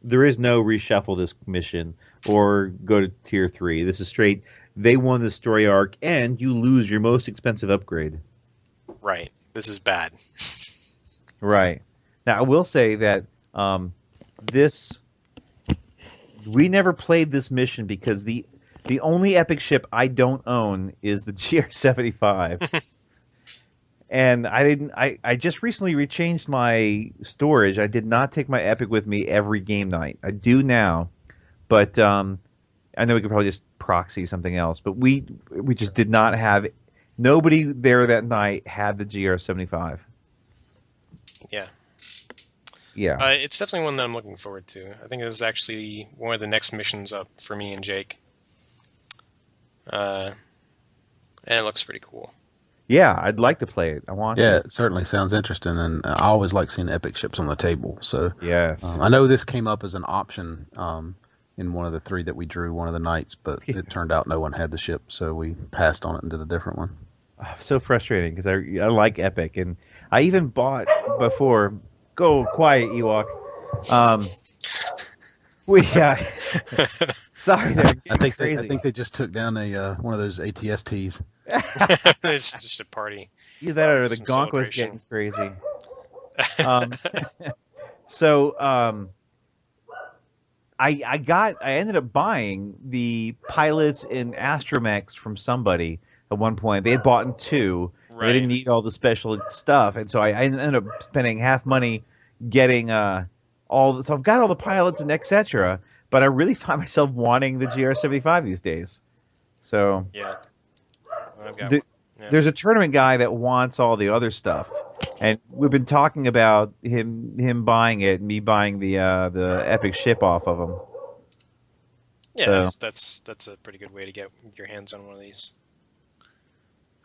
There is no reshuffle this mission or go to tier 3. This is straight. They won the story arc, and you lose your most expensive upgrade. Right. This is bad. Right. Now, I will say that we never played this mission because the only epic ship I don't own is the GR-75. And I just recently rechanged my storage. I did not take my epic with me every game night. I do now, but I know we could probably just proxy something else. But we just did not have. Nobody there that night had the GR-75. Yeah. Yeah. It's definitely one that I'm looking forward to. I think this is actually one of the next missions up for me and Jake. And it looks pretty cool. Yeah, I'd like to play it. I want to. Yeah, it certainly sounds interesting, and I always like seeing epic ships on the table. So yes. I know this came up as an option in one of the 3 that we drew one of the nights, but it turned out no one had the ship, so we passed on it and did a different one. So frustrating because I like Epic, and I even bought before. Go quiet, Ewok. Sorry, I think they just took down a one of those ATSTs. It's just a party. Either that or the gonk was getting crazy. I ended up buying the pilots in Astromechs from somebody at one point. They had bought in 2. Right. They didn't need all the special stuff, and so I ended up spending half money getting all. So I've got all the pilots and etc. But I really find myself wanting the GR75 these days. So yeah, I've got there's a tournament guy that wants all the other stuff, and we've been talking about him buying it, and me buying the Epic ship off of him. Yeah, so. that's a pretty good way to get your hands on one of these.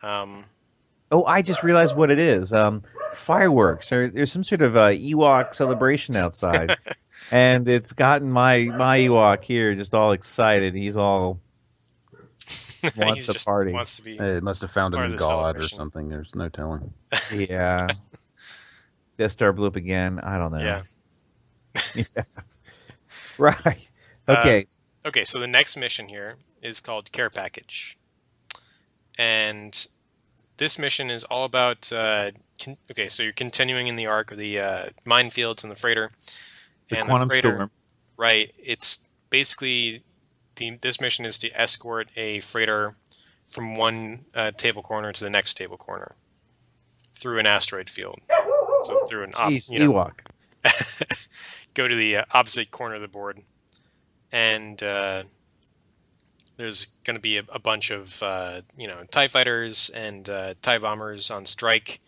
Oh, I just realized what it is. Fireworks. There's some sort of Ewok celebration outside, and it's gotten my Ewok here just all excited. He's all wants to party. Wants to be it must have found a new god or something. There's no telling. Yeah. Death Star blew up again. I don't know. Yeah. Yeah. Right. Okay. Okay, so the next mission here is called Care Package. And this mission is all about... so you're continuing in the arc of the minefields and the freighter. The and quantum the freighter, storm. Right. It's basically... This mission is to escort a freighter from one table corner to the next table corner through an asteroid field. So through an Ewok. Go to the opposite corner of the board, and there's going to be a bunch of TIE fighters and TIE bombers on strike,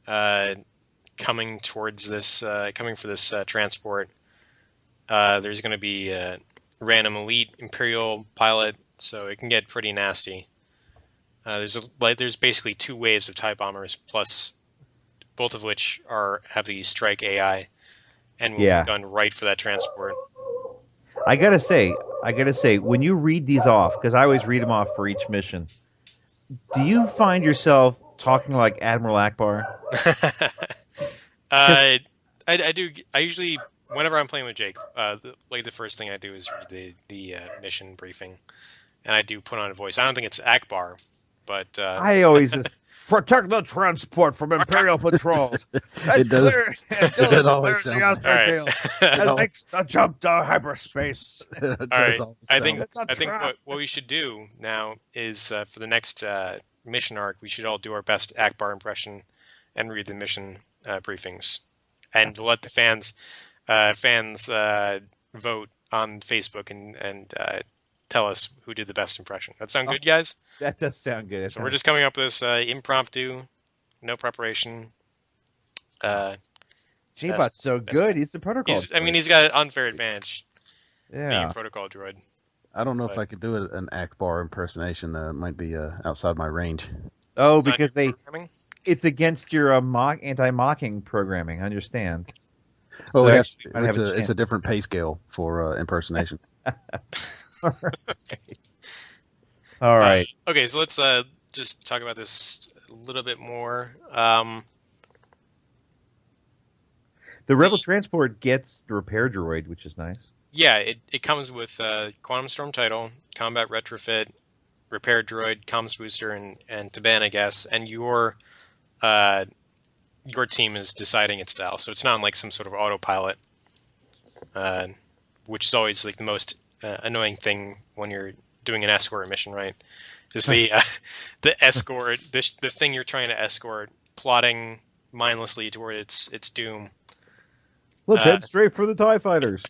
coming for this transport. There's going to be random elite Imperial pilot, so it can get pretty nasty. There's basically 2 waves of TIE bombers, plus both of which have the strike AI, and will be done right for that transport. I gotta say, when you read these off, because I always read them off for each mission, do you find yourself talking like Admiral Ackbar? I do. I usually, whenever I'm playing with Jake, the first thing I do is read the mission briefing, and I do put on a voice. I don't think it's Ackbar, but I always just protect the transport from Imperial patrols. It does always sound. All right. It makes the jump to hyperspace. All right. I think what we should do now is for the next mission arc, we should all do our best Ackbar impression and read the mission briefings, and let the fans vote on Facebook and tell us who did the best impression. That sound good, guys? That does sound good. So we're just coming up with this impromptu, no preparation. J-Bot's so good. He's the protocol. He's got an unfair advantage. Yeah. Being a protocol droid. I don't know if I could do an Ackbar impersonation. It might be outside my range. Oh, it's because it's against your anti-mocking programming. I understand. Oh, so it's a different pay scale for impersonation. All right. Okay, so let's just talk about this a little bit more. The Rebel transport gets the repair droid, which is nice. Yeah, it comes with Quantum Storm title, combat retrofit, repair droid, comms booster, and Taban, I guess. And your team is deciding its style, so it's not like some sort of autopilot, which is always like the most annoying thing when you're doing an escort mission, right? Is the escort, the thing you're trying to escort, plotting mindlessly toward its doom. Let's head straight for the TIE fighters.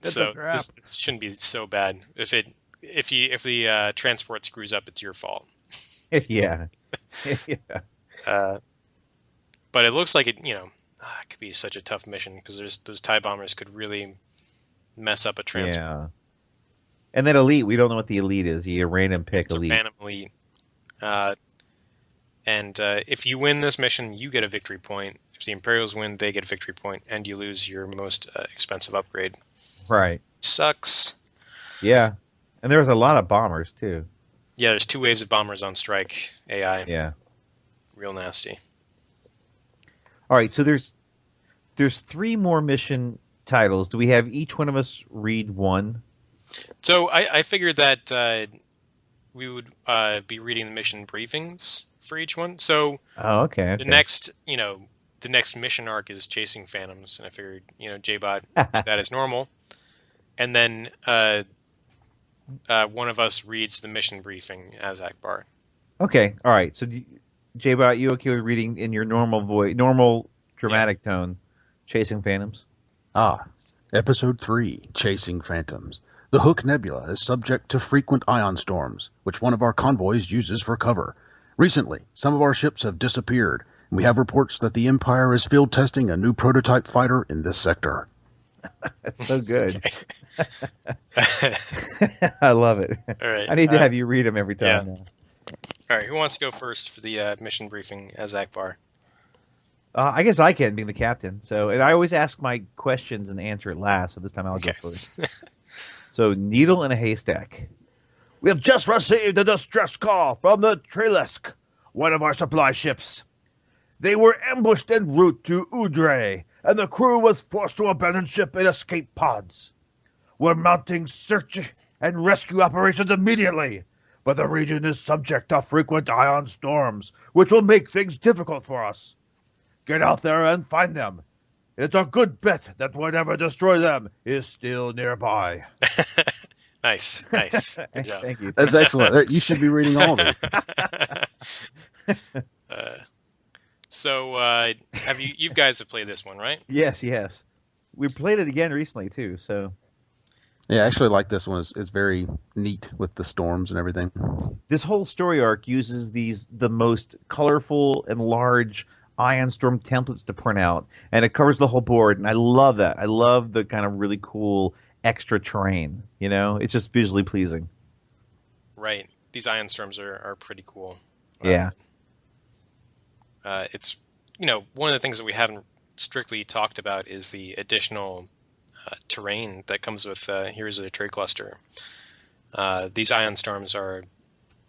So this shouldn't be so bad. If the transport screws up, it's your fault. Yeah. But it looks like it could be such a tough mission because those TIE bombers could really mess up a transport. Yeah. And then elite, we don't know what the elite is. You random pick it's elite. A random elite. And if you win this mission, you get a victory point. If the Imperials win, they get a victory point, and you lose your most expensive upgrade. Right. Sucks. Yeah. And there's a lot of bombers, too. Yeah, there's 2 waves of bombers on strike. AI. Yeah. Real nasty. All right, so there's 3 more mission titles. Do we have each one of us read one? So I figured that we would be reading the mission briefings for each one. So okay. The next mission arc is chasing phantoms, and I figured J-Bot that is normal, and then one of us reads the mission briefing as Ackbar. Okay, all right. So J-Bot, you okay with reading in your normal voice, normal dramatic tone, chasing phantoms? Episode 3, Chasing Phantoms. The Hook Nebula is subject to frequent ion storms, which one of our convoys uses for cover. Recently, some of our ships have disappeared, and we have reports that the Empire is field testing a new prototype fighter in this sector. That's so good. I love it. All right. I need to have you read them every time now. All right, who wants to go first for the mission briefing as Ackbar? I guess I can, being the captain. And I always ask my questions and answer it last, so this time I'll go first. So, needle in a haystack. We have just received a distress call from the Trelisk, one of our supply ships. They were ambushed en route to Udre, and the crew was forced to abandon ship in escape pods. We're mounting search and rescue operations immediately, but the region is subject to frequent ion storms, which will make things difficult for us. Get out there and find them. It's a good bet that whatever destroys them is still nearby. Nice. Good job. Thank you. That's excellent. You should be reading all of these. So, have you guys have played this one, right? Yes. We played it again recently too. So, yeah, I actually like this one. It's very neat with the storms and everything. This whole story arc uses the most colorful and large ion storm templates to print out, and it covers the whole board. And I love that. I love the kind of really cool extra terrain. It's just visually pleasing. Right. These ion storms are pretty cool. Yeah. It's one of the things that we haven't strictly talked about is the additional terrain that comes with Heroes of the Trade Cluster. These ion storms are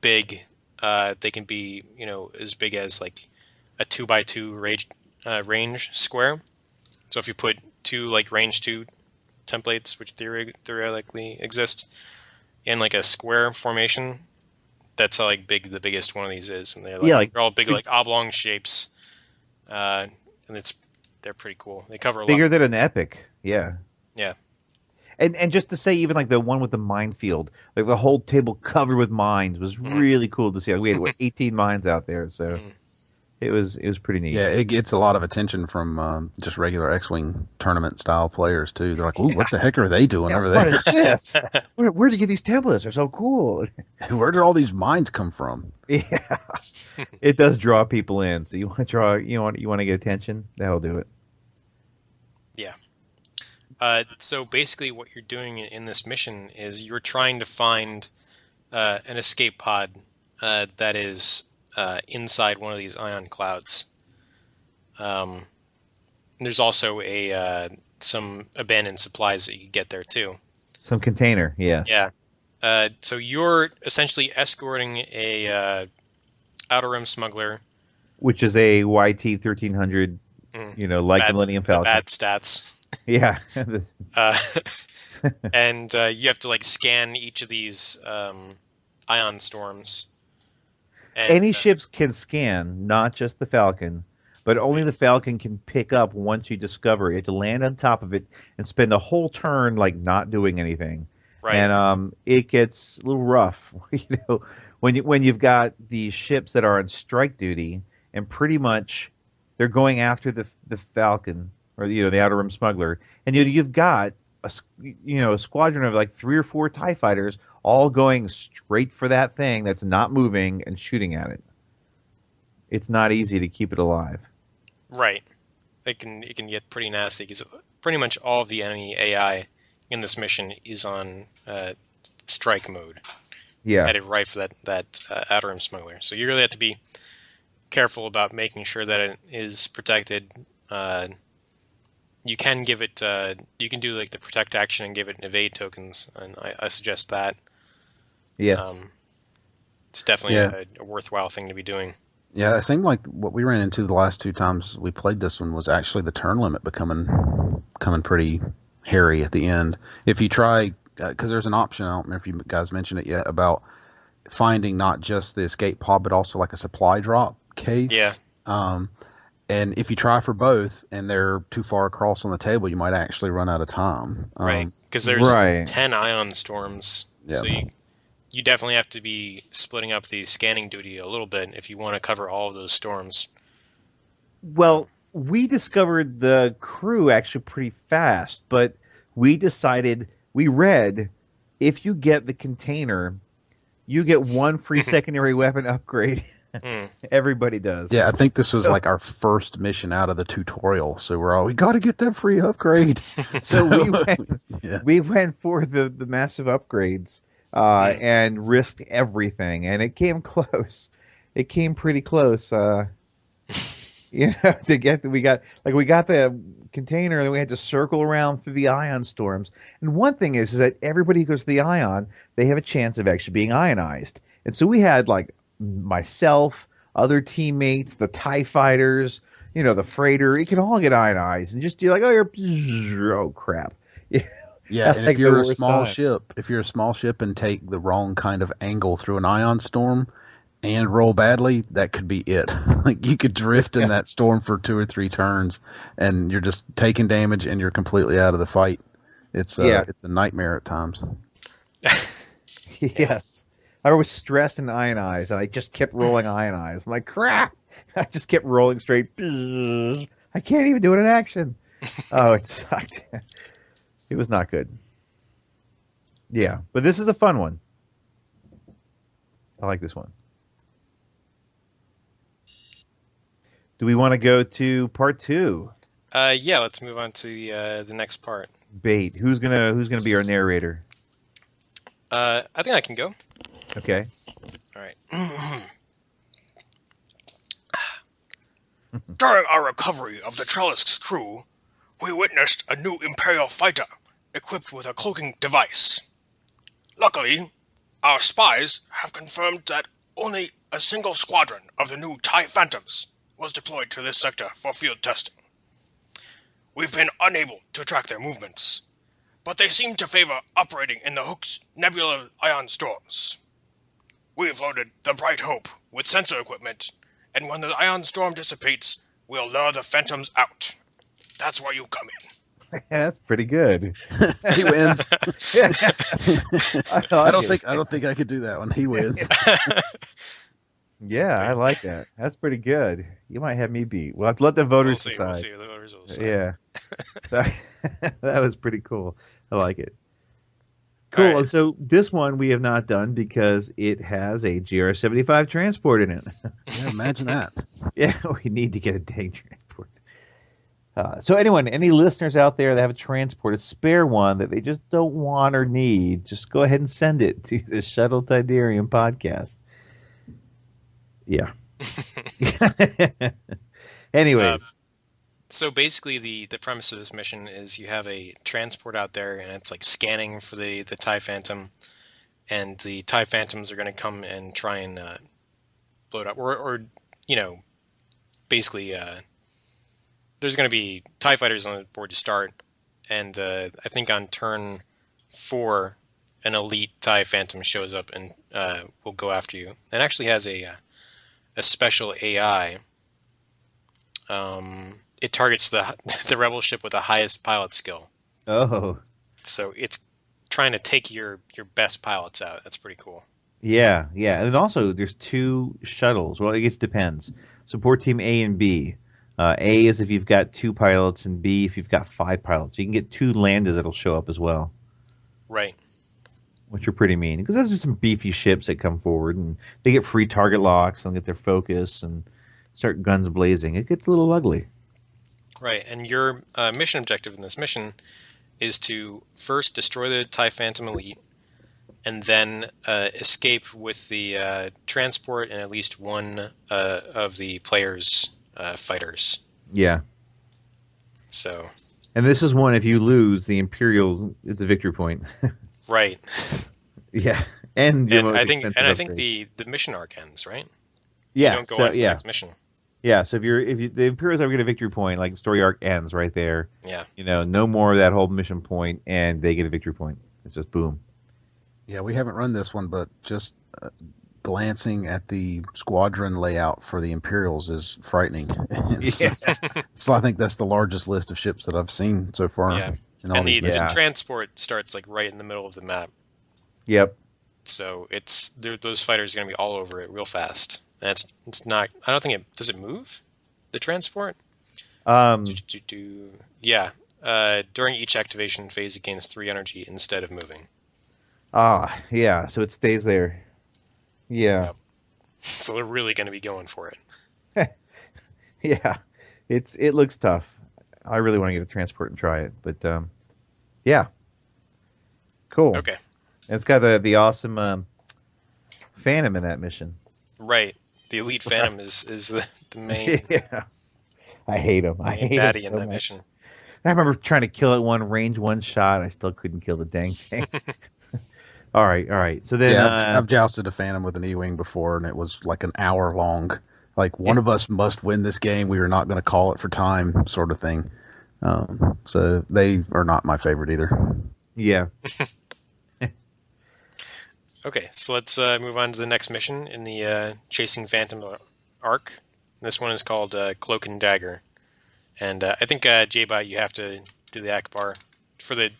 big. They can be as big as like a 2x2 range square. So if you put 2 range 2 templates, which theoretically exist, in like a square formation, that's how big the biggest one of these is, and they're they're all big oblong shapes, and they're pretty cool. They cover a bigger lot than an epic, yeah. And just to say, even the one with the minefield, the whole table covered with mines was really cool to see. We had 18 mines out there, so it was pretty neat. Yeah, it gets a lot of attention from just regular X-Wing tournament style players too. They're like, "Ooh, what the heck are they doing over there? What is this? Where did you get these templates? They're so cool. Where did all these mines come from?" Yeah, it does draw people in. So you want to get attention, that'll do it. Yeah. So basically, what you're doing in this mission is you're trying to find an escape pod that is inside one of these ion clouds. There's also some abandoned supplies that you can get there too. Some container, yes. Yeah. So you're essentially escorting a Outer Rim smuggler, which is a YT 1300. Like the Millennium Falcon. Bad stats. Yeah. And you have to scan each of these ion storms. And, any ships can scan, not just the Falcon, but only the Falcon can pick up once you discover it. You have to land on top of it and spend a whole turn not doing anything. Right. And it gets a little rough, when you've got these ships that are on strike duty and pretty much they're going after the Falcon or the Outer Rim smuggler, and you've got a squadron of 3 or 4 TIE fighters all going straight for that thing that's not moving and shooting at it. It's not easy to keep it alive. Right. It can get pretty nasty because pretty much all of the enemy AI in this mission is on strike mode. Yeah. Headed right for that Outer Rim smuggler. So you really have to be careful about making sure that it is protected. You can give it. You can do like the protect action and give it evade tokens, and I suggest that. Yes. It's definitely a worthwhile thing to be doing. Yeah, it seemed like what we ran into the last 2 times we played this one was actually the turn limit becoming pretty hairy at the end. If you try, because there's an option, I don't remember if you guys mentioned it yet, about finding not just the escape pod, but also like a supply drop case. Yeah. And if you try for both and they're too far across on the table, you might actually run out of time. Right, because there's 10 ion storms, so you definitely have to be splitting up the scanning duty a little bit if you want to cover all of those storms. Well, we discovered the crew actually pretty fast, but we read, if you get the container, you get 1 free secondary weapon upgrade. Everybody does. Yeah, I think this was like our first mission out of the tutorial, so we got to get that free upgrade. So we went for the massive upgrades. And risked everything, and it came close. It came pretty close. To get we got the container, and then we had to circle around through the ion storms. And one thing is that everybody who goes to the ion, they have a chance of actually being ionized. And so we had like myself, other teammates, the TIE fighters, the freighter. You can all get ionized, and just you're like, oh crap. Yeah, and if you're a small ship and take the wrong kind of angle through an ion storm and roll badly, that could be it. Like you could drift in that storm for 2 or 3 turns, and you're just taking damage, and you're completely out of the fight. It's a nightmare at times. Yes, I was stressed and ionized, and I just kept rolling ionized. I'm like, crap! I just kept rolling straight. I can't even do it in action. Oh, it sucked. It was not good. Yeah, but this is a fun one. I like this one. Do we want to go to part 2? Yeah, let's move on to the next part. Bait. Who's gonna be our narrator? I think I can go. Okay. All right. During our recovery of the Trellisk's crew, we witnessed a new Imperial fighter equipped with a cloaking device. Luckily, our spies have confirmed that only a single squadron of the new TIE Phantoms was deployed to this sector for field testing. We've been unable to track their movements, but they seem to favor operating in the Hook's nebula ion storms. We've loaded the Bright Hope with sensor equipment, and when the ion storm dissipates, we'll lure the Phantoms out. That's where you come in. That's pretty good. He wins. I don't think I could do that one. He wins. Yeah, I like that. That's pretty good. You might have me beat. We'll have to let the voters decide. We'll see. The voters will decide. Yeah. That was pretty cool. I like it. Cool. Right. And so this one we have not done because it has a GR-75 transport in it. Yeah, imagine that. Yeah, we need to get a dang transport. So any listeners out there that have a transport, a spare one that they just don't want or need, just go ahead and send it to the Shuttle Tydirium podcast. Yeah. Anyways. So basically the premise of this mission is you have a transport out there, and it's like scanning for the TIE Phantom, and the TIE Phantoms are going to come and try and blow it up. Or basically... there's going to be TIE fighters on the board to start, and I think on turn 4, an elite TIE Phantom shows up and will go after you. It actually has a special AI. It targets the rebel ship with the highest pilot skill. Oh. So it's trying to take your best pilots out. That's pretty cool. Yeah. And also, there's 2 shuttles. Well, it depends. Support team A and B. A is if you've got 2 pilots, and B if you've got 5 pilots. You can get 2 Landas that'll show up as well. Right. Which are pretty mean, because those are some beefy ships that come forward, and they get free target locks, and get their focus, and start guns blazing. It gets a little ugly. Right, and your mission objective in this mission is to first destroy the TIE Phantom Elite, and then escape with the transport and at least one of the players' fighters. Yeah. So. And this is one, if you lose, the Imperial, it's a victory point. Right. Yeah. And I think the mission arc ends, right? Yeah. You don't go on to the next mission. Yeah, so if the Imperials ever get a victory point, like the story arc ends right there. Yeah. No more of that whole mission point, and they get a victory point. It's just boom. Yeah, we haven't run this one, but just glancing at the squadron layout for the Imperials is frightening. So I think that's the largest list of ships that I've seen so far. Yeah, and the transport starts like right in the middle of the map. Yep. So those fighters are going to be all over it real fast. And it's not. I don't think does it move, the transport. Yeah. During each activation phase, it gains 3 energy instead of moving. Yeah. So it stays there. Yeah. Yep. So they're really going to be going for it. Yeah. It looks tough. I really want to get a transport and try it, but yeah. Cool. Okay. It's got the awesome Phantom in that mission. Right. The Elite Phantom is the main. Yeah. I hate him. I hate baddie him so in that much. mission. I remember trying to kill it range one shot. I still couldn't kill the dang thing. All right. So then, I've jousted a Phantom with an E-wing before, and it was like an hour long. Like one of us must win this game. We are not going to call it for time, sort of thing. So they are not my favorite either. Yeah. Okay, so let's move on to the next mission in the Chasing Phantom arc. This one is called Cloak and Dagger, and I think J-Bot, you have to do the Ackbar for the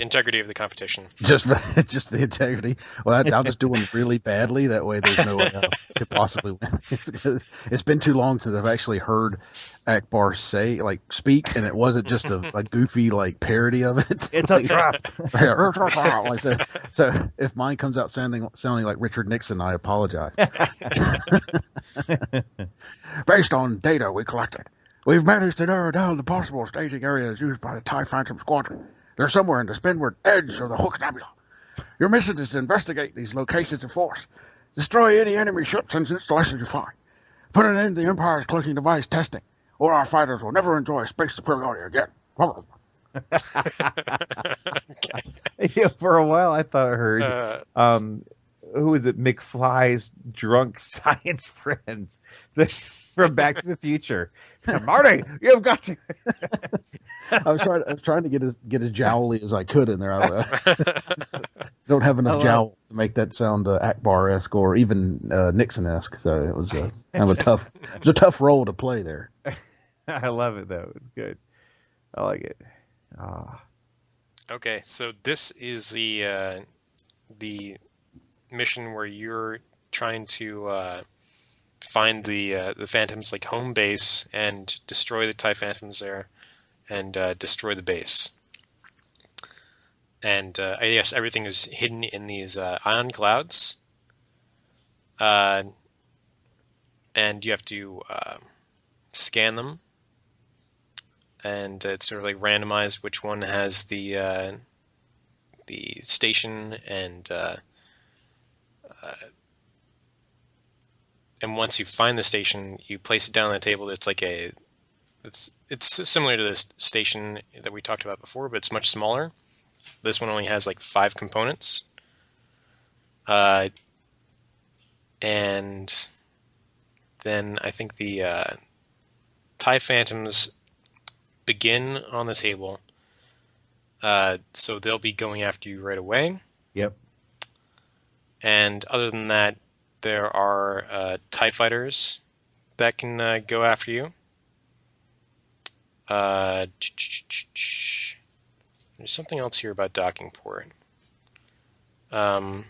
integrity of the competition. Just the integrity. Well, I'll just do one really badly. That way, there's no way I could possibly win. It's been too long since I've actually heard Ackbar speak, and it wasn't just a goofy parody of it. It's a trap. So if mine comes out sounding like Richard Nixon, I apologize. Based on data we collected, we've managed to narrow down the possible staging areas used by the TIE Phantom Squadron. They're somewhere in the spinward edge of the Hook Nebula. Your mission is to investigate these locations in force. Destroy any enemy ships and installations you find. Put an end to the Empire's cloaking device testing, or our fighters will never enjoy space superiority again. Yeah, for a while, I thought I heard who is it? McFly's drunk science friends from Back to the Future. Marty, you've got to. I was trying to get as jowly as I could in there. I don't have enough jowl to make that sound Ackbar-esque or even Nixon-esque. So it was kind of a tough role to play there. I love it though. It's good. I like it. Okay, so this is the mission where you're trying to find the Phantom's home base and destroy the TIE Phantoms there, and destroy the base. And I guess everything is hidden in these ion clouds, and you have to scan them, and it's sort of randomized which one has the station, and once you find the station, you place it down on the table. It's similar to this station that we talked about before, but it's much smaller. This one only has 5 components, and then I think the TIE Phantoms begin on the table, so they'll be going after you right away. Yep. And other than that, there are TIE fighters that can go after you. There's something else here about docking port. You've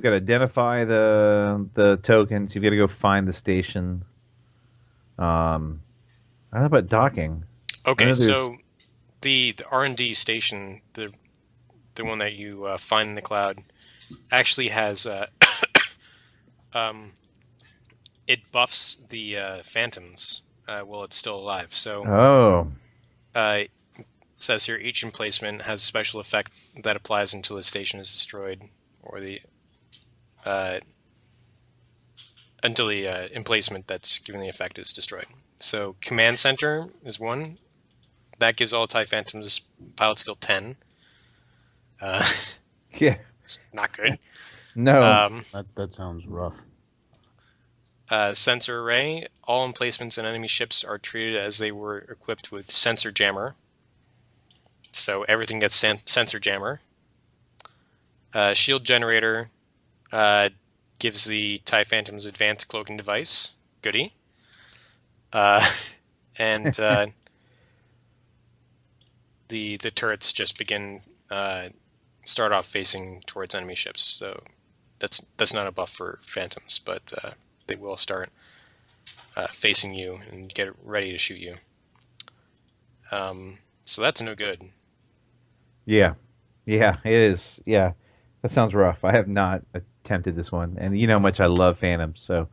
got to identify the tokens. You've got to go find the station. I don't know about docking. Okay, so the R&D station, the one that you find in the cloud, actually has it buffs the Phantoms while it's still alive. So says here each emplacement has a special effect that applies until the station is destroyed, or until the emplacement that's giving the effect is destroyed. So command center is one. That gives all TIE Phantoms pilot skill 10. Yeah. Not good. No. That sounds rough. Sensor array. All emplacements and enemy ships are treated as they were equipped with sensor jammer. So everything gets sensor jammer. Shield generator gives the TIE Phantoms advanced cloaking device. Goody. And the turrets just begin start off facing towards enemy ships. So that's not a buff for Phantoms, but they will start facing you and get ready to shoot you. So that's no good. Yeah, it is. Yeah, that sounds rough. I have not attempted this one, and you know how much I love Phantoms, so.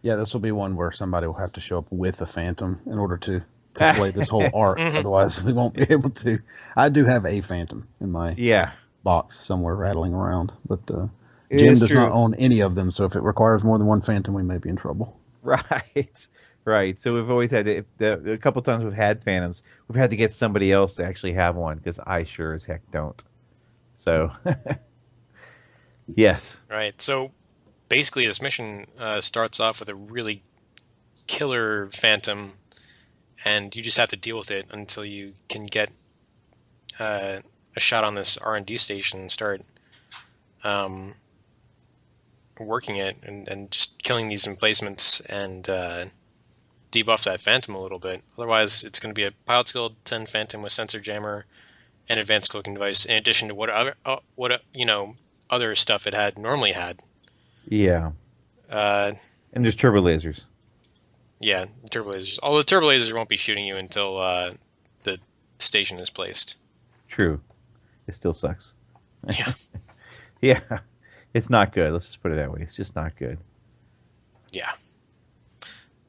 Yeah, this will be one where somebody will have to show up with a Phantom in order to play this whole arc. Otherwise, we won't be able to. I do have a Phantom in my box somewhere rattling around, but Jim does not own any of them, so if it requires more than one Phantom, we may be in trouble. Right. So we've always had a couple times we've had Phantoms, we've had to get somebody else to actually have one because I sure as heck don't. So, yes. Right. So basically, this mission starts off with a really killer Phantom, and you just have to deal with it until you can get a shot on this R&D station and start working it and just killing these emplacements and debuff that Phantom a little bit. Otherwise, it's going to be a pilot skill 10 Phantom with sensor jammer and advanced cloaking device, in addition to what other stuff it had normally had. Yeah. And there's turbo lasers. Yeah, turbo lasers. All the turbo lasers won't be shooting you until the station is placed. True. It still sucks. Yeah. Yeah. It's not good. Let's just put it that way. It's just not good. Yeah.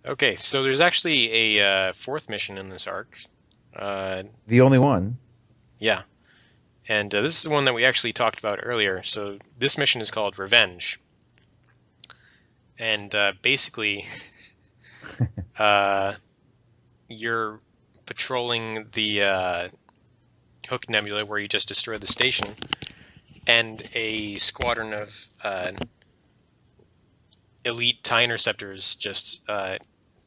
Okay, so there's actually a fourth mission in this arc. The only one. Yeah. And this is the one that we actually talked about earlier. So this mission is called Revenge. And basically, you're patrolling the Hook Nebula where you just destroyed the station, and a squadron of elite TIE interceptors just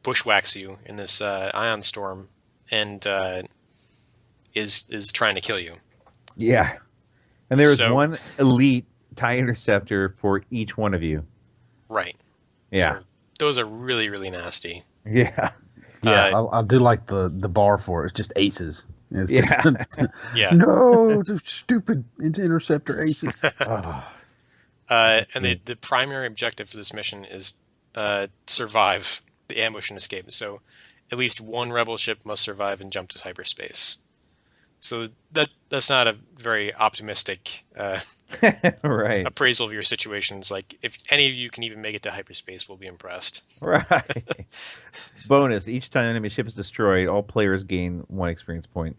bushwhacks you in this ion storm and is trying to kill you. Yeah. And there is one elite TIE interceptor for each one of you. Right. Yeah. So those are really, really nasty. Yeah. Yeah, I do like the bar for it. It's just aces. It's just, yeah. No, the stupid interceptor aces. And the primary objective for this mission is survive the ambush and escape. So at least one rebel ship must survive and jump to hyperspace. So that's not a very optimistic right. appraisal of your situations. Like, if any of you can even make it to hyperspace, we'll be impressed. Right. Bonus: each time an enemy ship is destroyed, all players gain 1 experience point.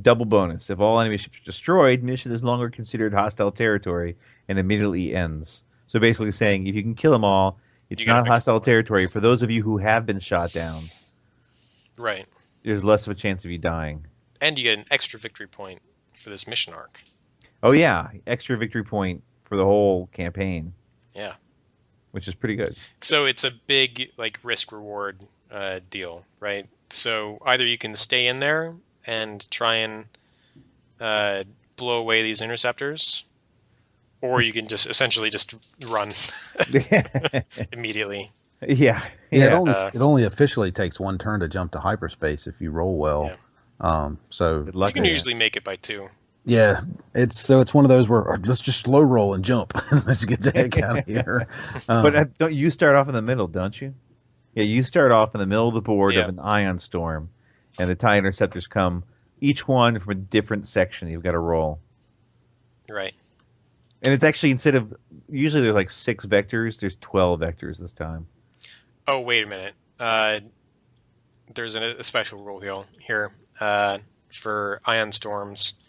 Double bonus: if all enemy ships are destroyed, mission is no longer considered hostile territory and immediately ends. So basically saying, if you can kill them all, it's not hostile territory. For those of you who have been shot down, right, there's less of a chance of you dying. And you get an extra victory point for this mission arc. Oh yeah, extra victory point for the whole campaign. Yeah, which is pretty good. So it's a big risk reward deal, right? So either you can stay in there and try and blow away these interceptors, or you can just essentially just run immediately. Yeah. It only officially takes 1 turn to jump to hyperspace if you roll well. Yeah. So you can usually make it by 2. Yeah, it's one of those where let's just slow roll and jump. Let's get the heck out of here. But don't you start off in the middle, don't you? Yeah, you start off in the middle of the board of an ion storm, and the TIE interceptors come, each one from a different section. You've got to roll. Right. And it's actually, usually there's 6 vectors, there's 12 vectors this time. Oh, wait a minute. There's a special rule here. for ion storms.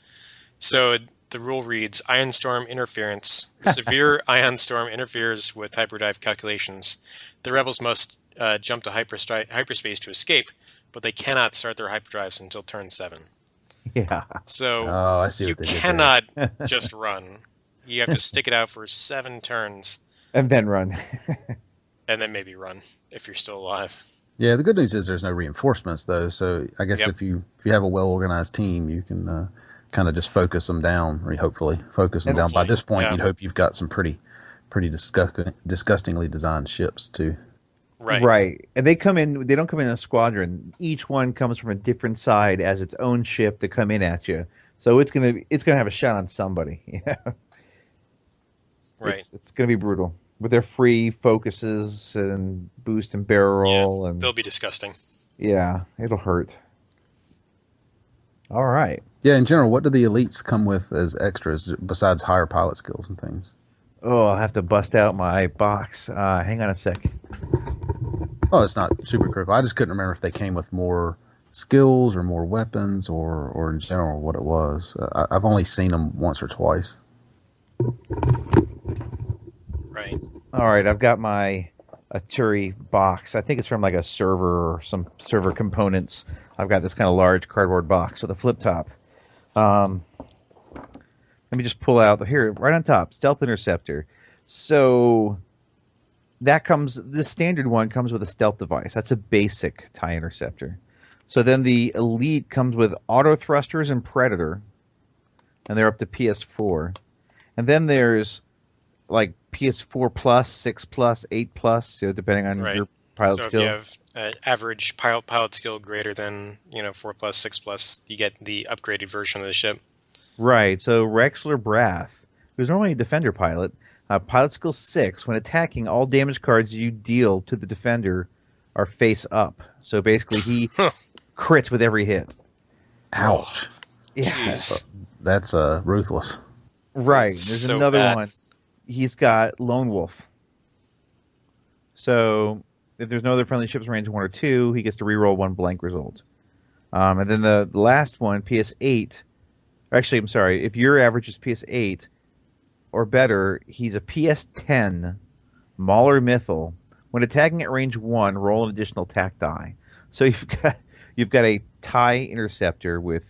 So the rule reads, ion storm interference. Severe ion storm interferes with hyperdrive calculations. The rebels must jump to hyperspace to escape, but they cannot start their hyperdrives until turn 7. Yeah. So I see you what they did there. cannot just run. You have to stick it out for 7 turns. And then run. And then maybe run if you're still alive. Yeah, the good news is there's no reinforcements though, so I guess if you have a well-organized team, you can kind of just focus them down, or hopefully focus them down. By this point, you'd hope you've got some pretty disgustingly designed ships too. Right. And they don't come in a squadron. Each one comes from a different side as its own ship to come in at you. So it's gonna have a shot on somebody. Yeah. Right. It's gonna be brutal with their free focuses and boost and barrel, and they'll be disgusting. Yeah, it'll hurt. All right. Yeah, in general, what do the elites come with as extras besides higher pilot skills and things? Oh, I'll have to bust out my box. Hang on a sec. Oh, it's not super critical. I just couldn't remember if they came with more skills or more weapons or in general what it was. I've only seen them once or twice. Right. All right, I've got my Aturi box. I think it's from like a server or some server components. I've got this kind of large cardboard box with a flip top. Let me just pull out here right on top, stealth interceptor. So this standard one comes with a stealth device. That's a basic TIE interceptor. So then the elite comes with auto thrusters and predator, and they're up to PS4. And then there's like PS4 plus, 6 plus, 8 plus, so depending on your pilot skill. So if you have average pilot skill greater than 4 plus, 6 plus, you get the upgraded version of the ship. Right. So Rexler Brath, who's normally a defender pilot, pilot skill 6. When attacking, all damage cards you deal to the defender are face up. So basically, he crits with every hit. Ouch. Yeah. That's ruthless. Right. There's so another bad. one. He's got Lone Wolf. So if there's no other friendly ships range 1 or 2, he gets to reroll 1 blank result. And then the last one, PS8. Actually, I'm sorry. If your average is PS8 or better, he's a PS10 Mauler Mythal. When attacking at range 1, roll an additional attack die. So you've got a TIE interceptor with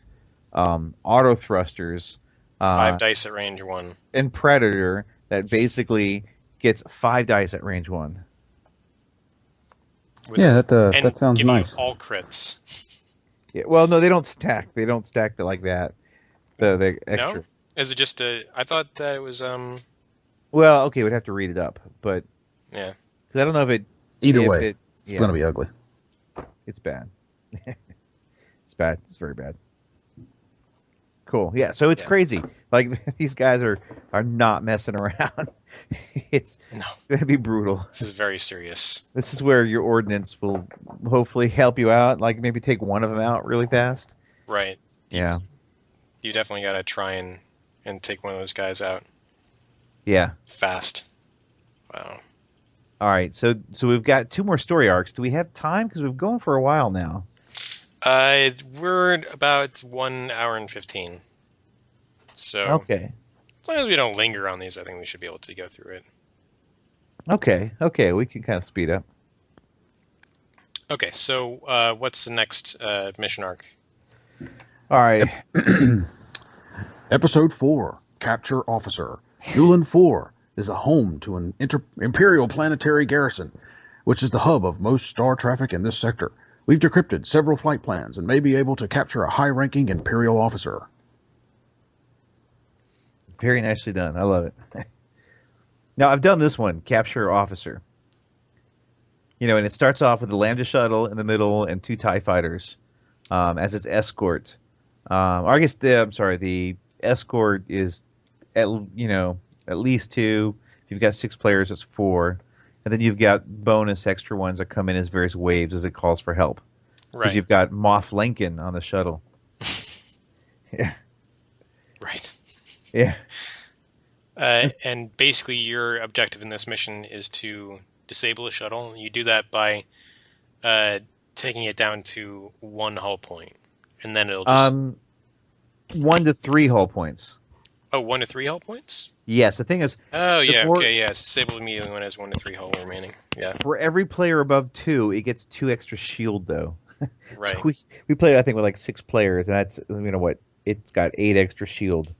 auto thrusters, 5 dice at range 1, and predator that basically gets 5 dice at range 1. Yeah, that sounds give nice. You all crits. Yeah, well, no, they don't stack. They don't stack it like that. The extra. No? Is it just I thought that it was Well, okay, we'd have to read it up, but yeah, because I don't know if it. Either way, it's going to be ugly. It's bad. It's bad. It's very bad. Cool. Yeah. So it's crazy. Like these guys are not messing around. It's going to be brutal. This is very serious. This is where your ordnance will hopefully help you out. Like maybe take one of them out really fast. Right. Yeah. You definitely got to try and take one of those guys out. Yeah. Fast. Wow. All right. So we've got 2 more story arcs. Do we have time? Because we've been going for a while now. We're about 1 hour and 15. So okay. As long as we don't linger on these, I think we should be able to go through it. Okay. We can kind of speed up. Okay. So what's the next mission arc? All right. Episode 4, Capture Officer. Newland 4 is a home to an Imperial planetary garrison, which is the hub of most star traffic in this sector. We've decrypted several flight plans and may be able to capture a high-ranking Imperial officer. Very nicely done. I love it. Now, I've done this one, Capture Officer. And it starts off with the Lambda shuttle in the middle and 2 TIE fighters as its escort. Or I guess the escort is at least 2. If you've got 6 players, it's 4. And then you've got bonus extra ones that come in as various waves as it calls for help. Right. Because you've got Moff Lincoln on the shuttle. Yeah. Right. Yeah. And basically your objective in this mission is to disable a shuttle. You do that by taking it down to 1 hull point. And then it'll just 1 to 3 hull points. Oh, 1 to 3 hull points? Yes, the thing is... Oh, yeah, okay, yeah. It's disabled immediately when it has 1 to 3 hull remaining. Yeah. For every player above 2, it gets 2 extra shield, though. Right. So we played, I think, with like 6 players, and that's, you know what, it's got 8 extra shield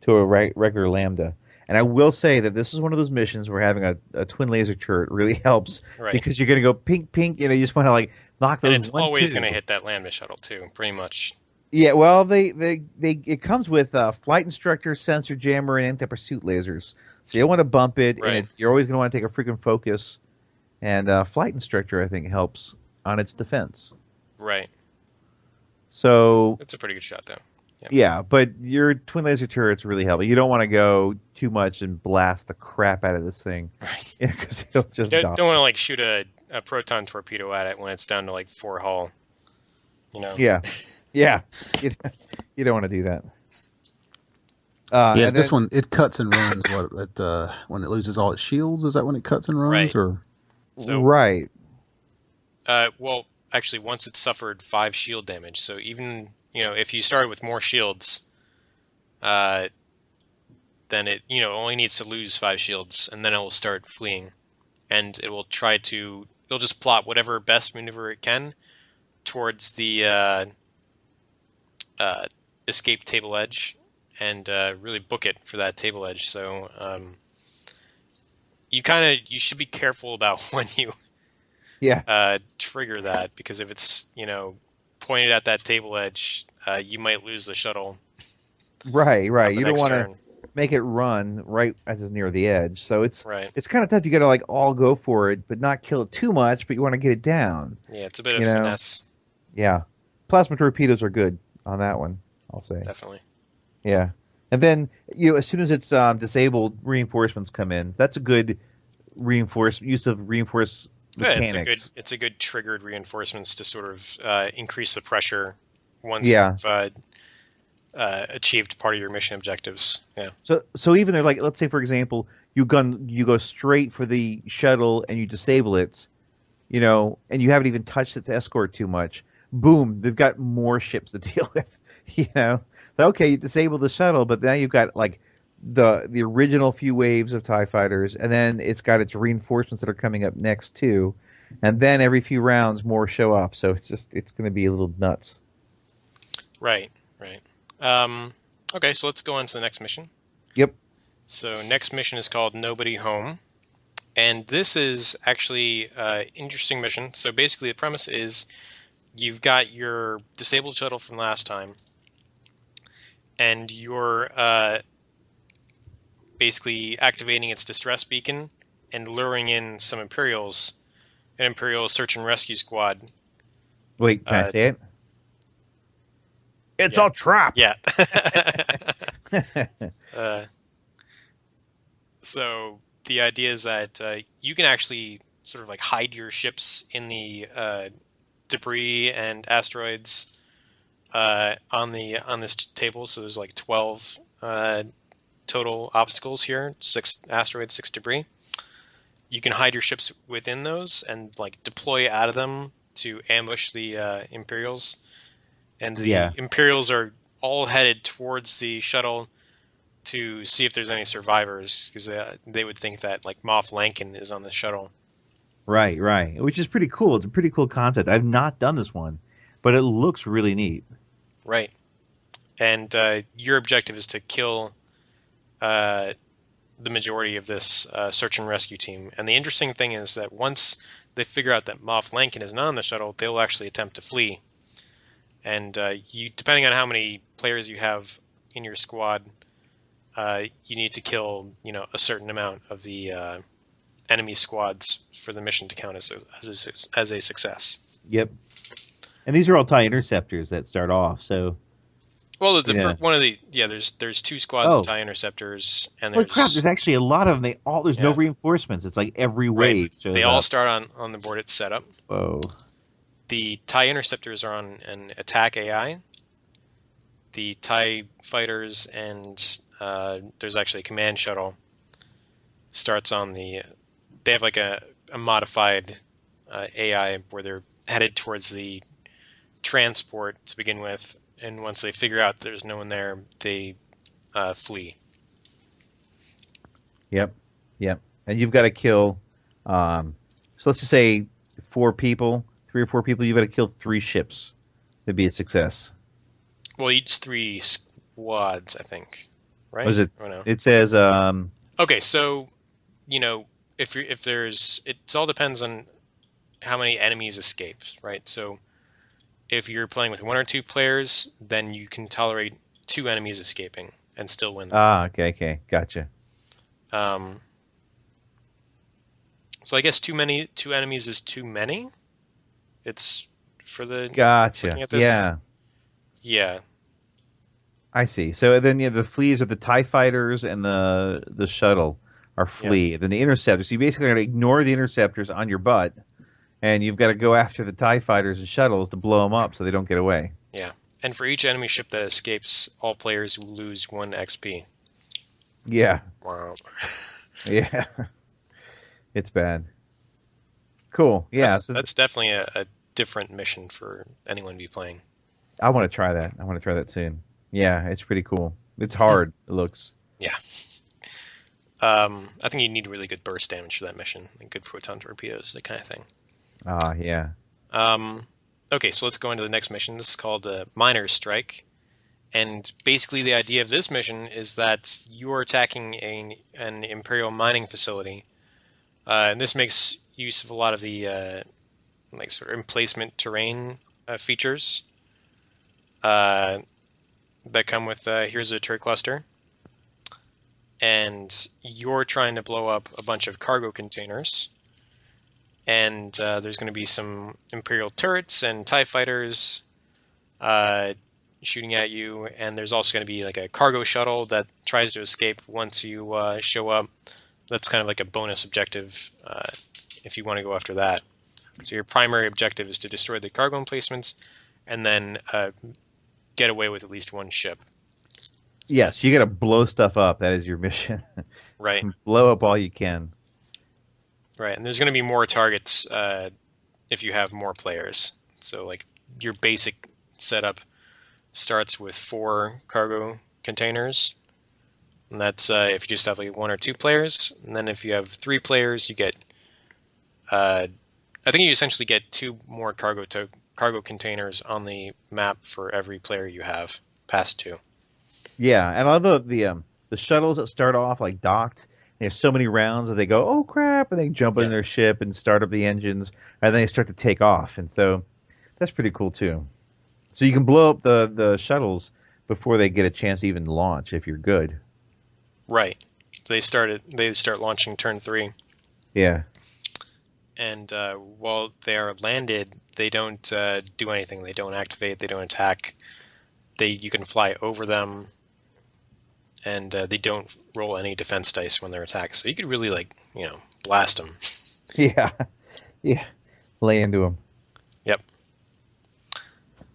to a regular Lambda. And I will say that this is one of those missions where having a twin laser turret really helps, because you're going to go pink, pink, you know, you just want to like knock those. And it's always going to hit that Lambda shuttle too, pretty much. Yeah, well, it comes with flight instructor, sensor jammer, and anti-pursuit lasers. So you don't want to bump it, and you're always going to want to take a freaking focus. And flight instructor, I think, helps on its defense. Right. So it's a pretty good shot, though. Yeah, but your twin laser turrets really help. You don't want to go too much and blast the crap out of this thing, because it'll just don't want to like shoot a proton torpedo at it when it's down to like 4 hull. You know. Yeah, yeah. You don't want to do that. Yeah, this one it cuts and runs. When it loses all its shields, is that when it cuts and runs, right. or? So, right. Well, actually, once it's suffered 5 shield damage, so even. You know, if you started with more shields, then it, you know, only needs to lose 5 shields, and then it will start fleeing. And it will it'll just plot whatever best maneuver it can towards the escape table edge, and really book it for that table edge. So you should be careful about when you trigger that, because if it's, you know, pointed at that table edge, you might lose the shuttle. Right. You don't want to make it run right as it's near the edge. So it's kind of tough. You got to like all go for it, but not kill it too much. But you want to get it down. Yeah, it's a bit of finesse. Yeah, plasma torpedoes are good on that one, I'll say. Definitely. Yeah, and then as soon as it's disabled, reinforcements come in. That's a good use of reinforced. Mechanics. It's a good triggered reinforcements to sort of increase the pressure once you've achieved part of your mission objectives. Yeah. So even there, like, let's say for example, you go straight for the shuttle and you disable it, you know, and you haven't even touched its escort too much. Boom, they've got more ships to deal with. You know, okay, you disable the shuttle, but now you've got like the original few waves of TIE fighters, and then it's got its reinforcements that are coming up next too, and then every few rounds more show up. So it's going to be a little nuts. Right. Okay, so let's go on to the next mission. Yep. So next mission is called Nobody Home, and this is actually an interesting mission. So basically the premise is you've got your disabled shuttle from last time, and you're basically activating its distress beacon and luring in some Imperials, an Imperial search and rescue squad. Wait, can I say it? It's a trap! Yeah. So the idea is that you can actually sort of like hide your ships in the debris and asteroids on this table. So there's like 12 total obstacles here, 6 asteroids, 6 debris. You can hide your ships within those and like deploy out of them to ambush the Imperials. And the Imperials are all headed towards the shuttle to see if there's any survivors, because they would think that like Moff Lankin is on the shuttle. Right. Which is pretty cool. It's a pretty cool concept. I've not done this one, but it looks really neat. Right. And your objective is to kill the majority of this search and rescue team. And the interesting thing is that once they figure out that Moff Lankin is not on the shuttle, they will actually attempt to flee. And you, depending on how many players you have in your squad, you need to kill, you know, a certain amount of the enemy squads for the mission to count as a success. Yep. And these are all TIE interceptors that start off. So. Well, there's 2 squads of TIE interceptors, and holy crap! There's actually a lot of them. There's no reinforcements. It's like every wave. Right. They all start on the board it's set up. Whoa. The TIE interceptors are on an attack AI. The TIE fighters and there's actually a command shuttle starts on the. They have like a modified AI where they're headed towards the transport to begin with, and once they figure out there's no one there, they flee. Yep. And you've got to kill. So let's just say 4 people, 3 or 4 people. You've got to kill 3 ships to be a success. Well, each 3 squads, I think. Right? Was it? Or no? It says. Okay, so if there's, it all depends on how many enemies escape, right? So if you're playing with 1 or 2 players, then you can tolerate 2 enemies escaping and still win. Okay, gotcha. So I guess 2 enemies is too many. It's for the gotcha. Looking at this? Yeah. I see. So then the fleas are the TIE fighters and the shuttle are flea. Then the interceptors. So you basically got to ignore the interceptors on your butt, and you've got to go after the TIE fighters and shuttles to blow them up so they don't get away. Yeah. And for each enemy ship that escapes, all players will lose 1 XP. Yeah. Wow. Yeah. It's bad. Cool. Yeah. That's definitely a different mission for anyone to be playing. I want to try that. I want to try that soon. Yeah, it's pretty cool. It's hard. It looks. Yeah. I think you need really good burst damage for that mission, and good proton torpedoes, that kind of thing. Yeah. Okay, so let's go into the next mission. This is called Miner's Strike. And basically the idea of this mission is that you are attacking an Imperial mining facility. And this makes use of a lot of the sort of emplacement terrain features that come with here's a turret cluster. And you're trying to blow up a bunch of cargo containers. And there's going to be some Imperial turrets and TIE fighters shooting at you. And there's also going to be like a cargo shuttle that tries to escape once you show up. That's kind of like a bonus objective if you want to go after that. So your primary objective is to destroy the cargo emplacements and then get away with at least 1 ship. Yes, you got to blow stuff up. That is your mission. Right. Blow up all you can. Right, and there's going to be more targets if you have more players. So, like, your basic setup starts with 4 cargo containers. And that's if you just have like 1 or 2 players. And then if you have 3 players, you get... I think you essentially get 2 more cargo containers on the map for every player you have, past 2. Yeah, and I love the shuttles that start off like docked. There's so many rounds that they go, oh crap, and they jump in their ship and start up the engines, and then they start to take off. And so that's pretty cool too. So you can blow up the shuttles before they get a chance to even launch if you're good. Right. So they start launching turn 3. Yeah. And while they are landed, they don't do anything. They don't activate. They don't attack. You can fly over them, and they don't roll any defense dice when they're attacked. So you could really blast them. Yeah. Lay into them. Yep.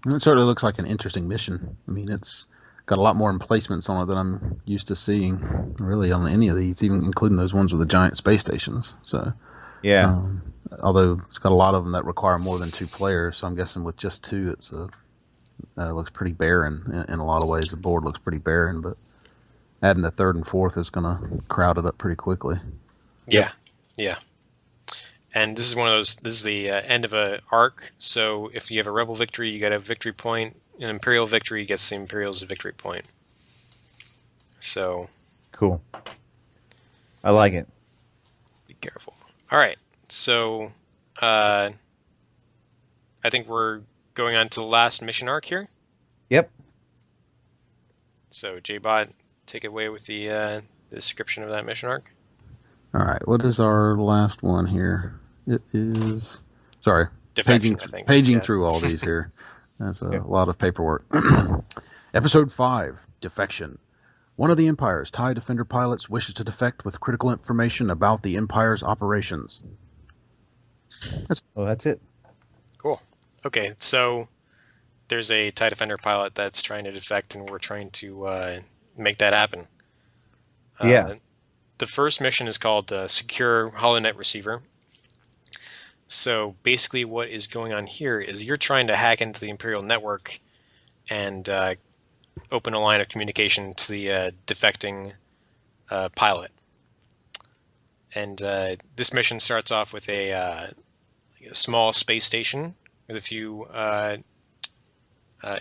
It certainly looks like an interesting mission. I mean, it's got a lot more emplacements on it than I'm used to seeing, really, on any of these, even including those ones with the giant space stations. So, yeah. Although it's got a lot of them that require more than 2 players, so I'm guessing with just 2, it looks pretty barren in a lot of ways. The board looks pretty barren, but adding the 3rd and 4th is going to crowd it up pretty quickly. Yeah. And this is one of those. This is the end of a arc. So if you have a rebel victory, you get a victory point. An Imperial victory gets the Imperial's victory point. So cool. I like it. Be careful. All right. So I think we're going on to the last mission arc here. Yep. So J-Bot, take it away with the description of that mission arc. All right. What is our last one here? It is... Sorry. Defection, I think. Paging through all these here. That's a lot of paperwork. Episode 5, Defection. One of the Empire's TIE Defender pilots wishes to defect with critical information about the Empire's operations. That's it. Cool. Okay, so there's a TIE Defender pilot that's trying to defect, and we're trying to make that happen. The first mission is called Secure HoloNet Receiver. So basically what is going on here is you're trying to hack into the Imperial network and open a line of communication to the defecting pilot. And this mission starts off with a small space station with a few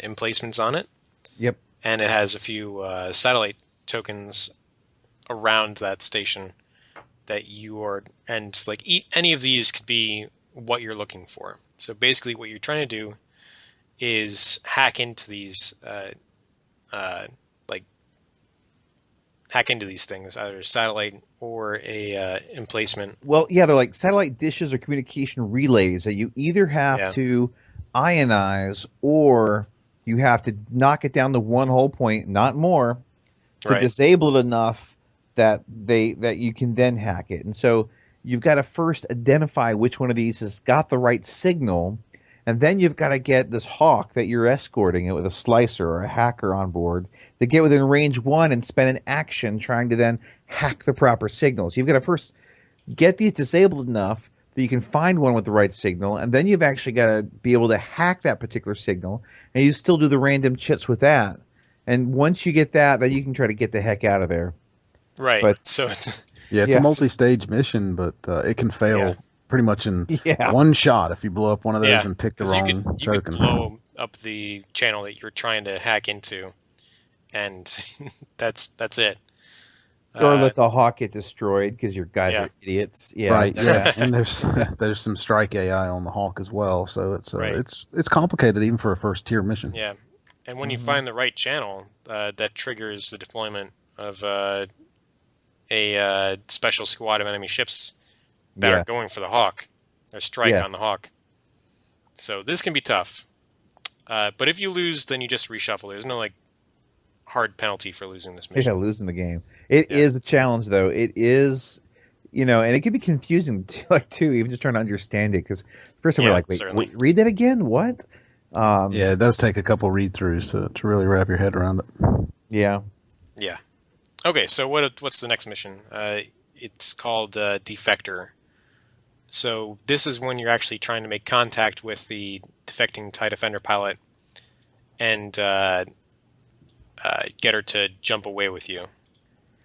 emplacements on it. Yep. And it has a few satellite tokens around that station that you are, and like any of these could be what you're looking for. So basically, what you're trying to do is hack into these, hack into these things, either a satellite or a emplacement. Well, yeah, they're like satellite dishes or communication relays that you either have to ionize or you have to knock it down to one whole point, not more, to disable it enough that you can then hack it. And so you've got to first identify which one of these has got the right signal, and then you've got to get this hawk that you're escorting it with a slicer or a hacker on board to get within range 1 and spend an action trying to then hack the proper signals. You've got to first get these disabled enough that you can find one with the right signal, and then you've actually got to be able to hack that particular signal, and you still do the random chits with that. And once you get that, then you can try to get the heck out of there. Right. But, so it's a multi-stage mission, but it can fail pretty much in one shot if you blow up one of those and pick the wrong token. You could blow up the channel that you're trying to hack into, and that's it. Or let the hawk get destroyed because your guys are idiots. Yeah. Right. Yeah. And there's some strike AI on the hawk as well, so it's complicated even for a first tier mission. Yeah. And when you find the right channel, that triggers the deployment of a special squad of enemy ships that are going for the hawk, or strike on the hawk. So this can be tough. But if you lose, then you just reshuffle. There's no hard penalty for losing this mission. Yeah, losing the game. It is a challenge, though. It is, and it can be confusing too, even just trying to understand it. Because first time we're like, wait, read that again? What? It does take a couple read-throughs to really wrap your head around it. Yeah. Yeah. Okay, so what's the next mission? It's called Defector. So this is when you're actually trying to make contact with the defecting TIE Defender pilot and get her to jump away with you.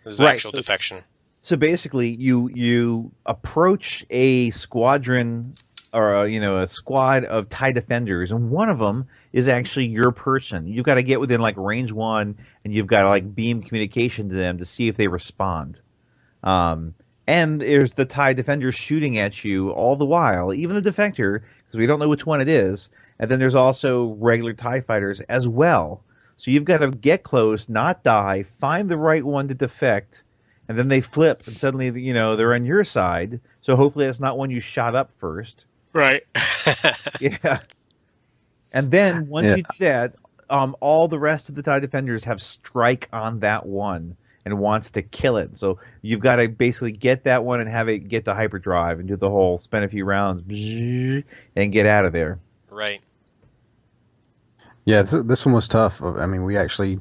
This is actual defection. So basically, you approach a squadron or a squad of TIE Defenders, and one of them is actually your person. You've got to get within range 1, and you've got to beam communication to them to see if they respond. And there's the TIE Defenders shooting at you all the while, even the Defector, because we don't know which one it is. And then there's also regular TIE Fighters as well. So you've got to get close, not die, find the right one to defect, and then they flip, and suddenly, they're on your side. So hopefully that's not one you shot up first. Right. Yeah. And then once you do that, all the rest of the TIE Defenders have strike on that one and wants to kill it. So you've got to basically get that one and have it get the hyperdrive and do the whole spend a few rounds and get out of there. Right. Yeah, this one was tough. I mean, I actually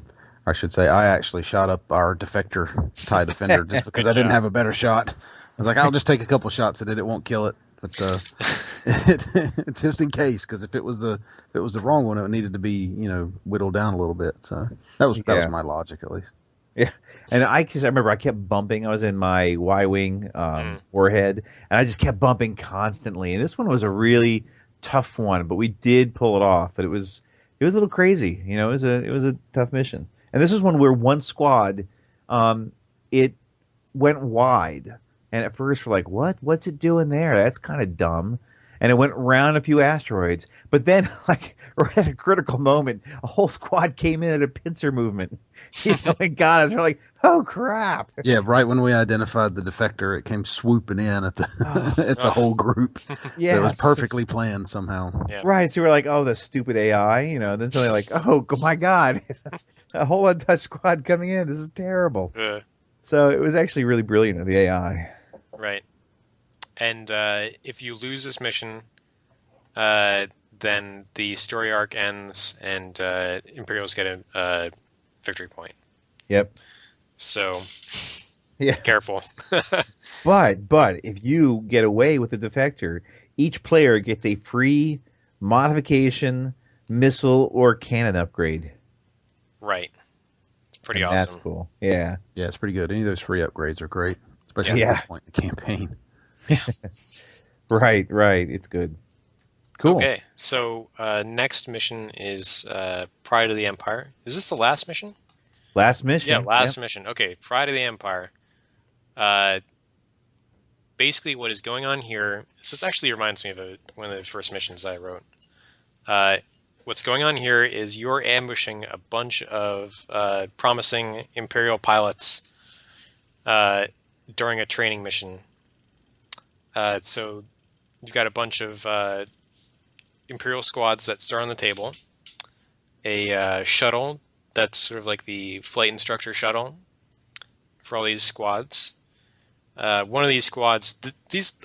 shot up our defector TIE Defender just because I didn't have a better shot. I was like, I'll just take a couple shots at it. It won't kill it. But just in case, because if it was the wrong one, it needed to be whittled down a little bit. So that was my logic, at least. Yeah, and I remember I kept bumping. I was in my Y-wing warhead, and I just kept bumping constantly. And this one was a really tough one, but we did pull it off. But it was a little crazy. It was a tough mission. And this is one where one squad, it went wide. And at first we're like, what? What's it doing there? That's kind of dumb. And it went around a few asteroids. But then, right at a critical moment, a whole squad came in at a pincer movement. And got us. We're like, oh, crap. Yeah, right when we identified the defector, it came swooping in at the whole group. Yeah. It was perfectly planned somehow. Yeah. Right. So we're like, oh, the stupid AI. Then suddenly like, oh, my God. A whole untouched squad coming in. This is terrible. So it was actually really brilliant of the AI. Right. And if you lose this mission, then the story arc ends and Imperials get a victory point. Yep. So, yeah, careful. But if you get away with the defector, each player gets a free modification missile or cannon upgrade. Right. It's pretty And awesome. That's cool. Yeah. Yeah, it's pretty good. Any of those free upgrades are great, especially at this point in the campaign. Right. It's good. Cool. Okay, so next mission is Pride of the Empire. Is this the last mission? Last mission. Yeah, last mission. Okay, Pride of the Empire. Basically, what is going on here? So this actually reminds me of one of the first missions I wrote. What's going on here is you're ambushing a bunch of promising Imperial pilots during a training mission. So you've got a bunch of Imperial squads that start on the table, a shuttle that's sort of like the flight instructor shuttle for all these squads. One of these squads,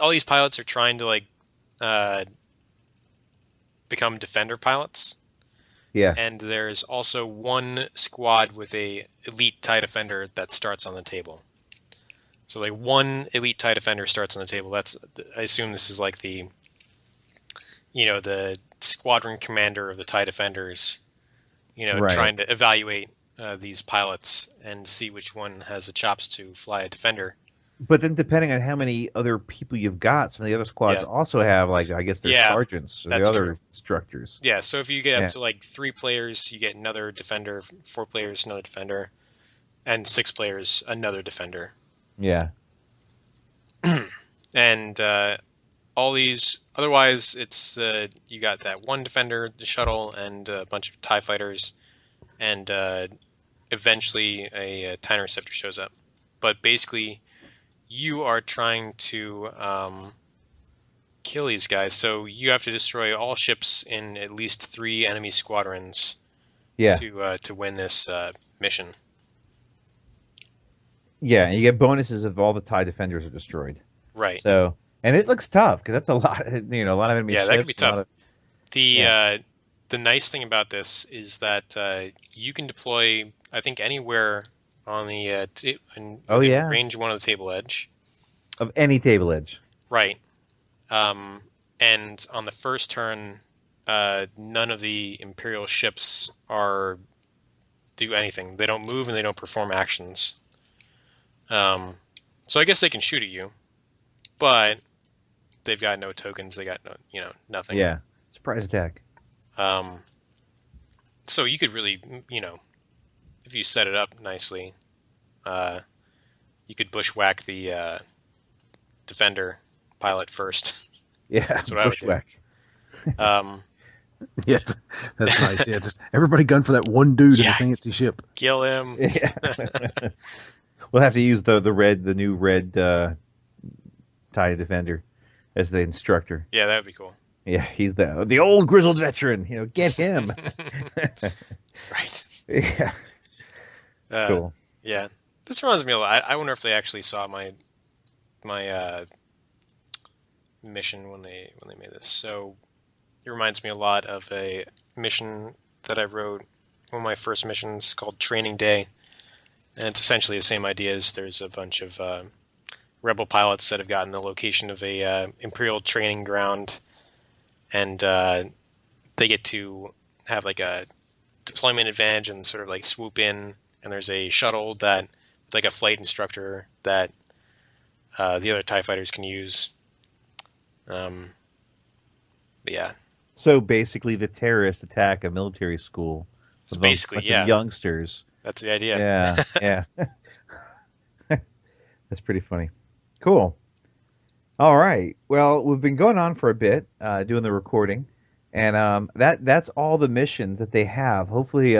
all these pilots are trying to become defender pilots. Yeah. And there's also one squad with a elite TIE defender that starts on the table. So like one elite TIE defender starts on the table. I assume this is like the squadron commander of the TIE defenders, Right. trying to evaluate these pilots and see which one has the chops to fly a defender. But then, depending on how many other people you've got, some of the other squads also have, I guess, their sergeants, or the other instructors. Yeah, so if you get up to 3 players, you get another defender, 4 players, another defender, and 6 players, another defender. Yeah. And all these, otherwise, it's you got that one defender, the shuttle, and a bunch of TIE fighters, and eventually a TIE interceptor shows up. But basically, you are trying to kill these guys, so you have to destroy all ships in at least 3 enemy squadrons to win this mission. Yeah, and you get bonuses if all the TIE defenders are destroyed. Right. So, and it looks tough because that's a lot. A lot of enemy ships. Yeah, that could be tough. The nice thing about this is that you can deploy, I think, anywhere on the range 1 of the table edge. Of any table edge. Right. And on the first turn, none of the Imperial ships do anything. They don't move and they don't perform actions. So I guess they can shoot at you, but they've got no tokens. They got nothing. Yeah. Surprise attack. So you could really, if you set it up nicely, you could bushwhack the defender pilot first. Yeah, that's what bushwhack. Yeah, that's nice. Yeah, just everybody gun for that one dude in a fancy ship. Kill him. Yeah. We'll have to use the new red TIE defender as the instructor. Yeah, that would be cool. Yeah, he's the old grizzled veteran. Get him. Right. Yeah. Cool. Yeah, this reminds me a lot. I wonder if they actually saw my mission when they made this. So it reminds me a lot of a mission that I wrote. One of my first missions called Training Day, and it's essentially the same idea. As there's a bunch of rebel pilots that have gotten the location of a Imperial training ground, and they get to have like a deployment advantage and sort of like swoop in. And there's a shuttle that, like a flight instructor, that the other TIE fighters can use. But yeah. So basically, the terrorists attack a military school. So basically, bunch of youngsters. That's the idea. Yeah. That's pretty funny. Cool. All right. Well, we've been going on for a bit doing the recording, and that's all the missions that they have. Hopefully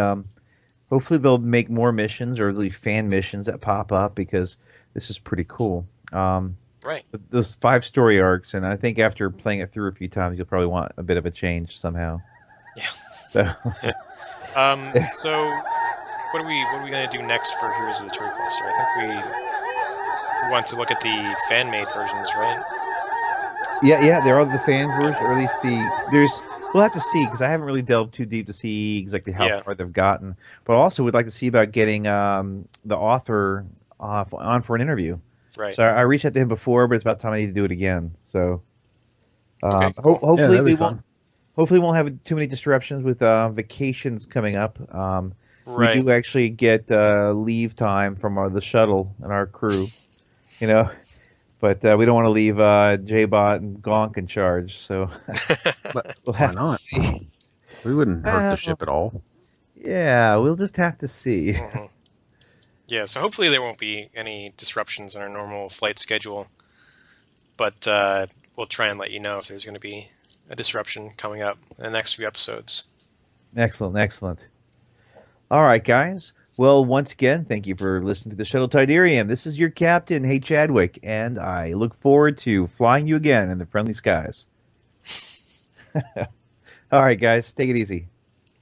they'll make more missions, or at least fan missions that pop up, because this is pretty cool. Right. Those 5 story arcs, and I think after playing it through a few times, you'll probably want a bit of a change somehow. Yeah. So, so what are we going to do next for Heroes of the Turret Cluster? I think we want to look at the fan made versions, right? Yeah, there are the fan versions, or at least we'll have to see, because I haven't really delved too deep to see exactly how far they've gotten. But also, we'd like to see about getting the author on for an interview. Right. So I reached out to him before, but it's about time I need to do it again. So okay, cool. hopefully we won't. hopefully we won't have too many disruptions with vacations coming up. Right. We do actually get leave time from the shuttle and our crew, you know, but we don't want to leave J-Bot and Gonk in charge. So But we'll why have not? to see. We wouldn't hurt the ship at all. Yeah, we'll just have to see. Mhm. Yeah, so hopefully there won't be any disruptions in our normal flight schedule. But we'll try and let you know if there's going to be a disruption coming up in the next few episodes. Excellent, excellent. All right, guys. Well, once again, thank you for listening to the Shuttle Tydirium. This is your captain, Hey Chadwick, and I look forward to flying you again in the friendly skies. All right, guys, take it easy.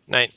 Night.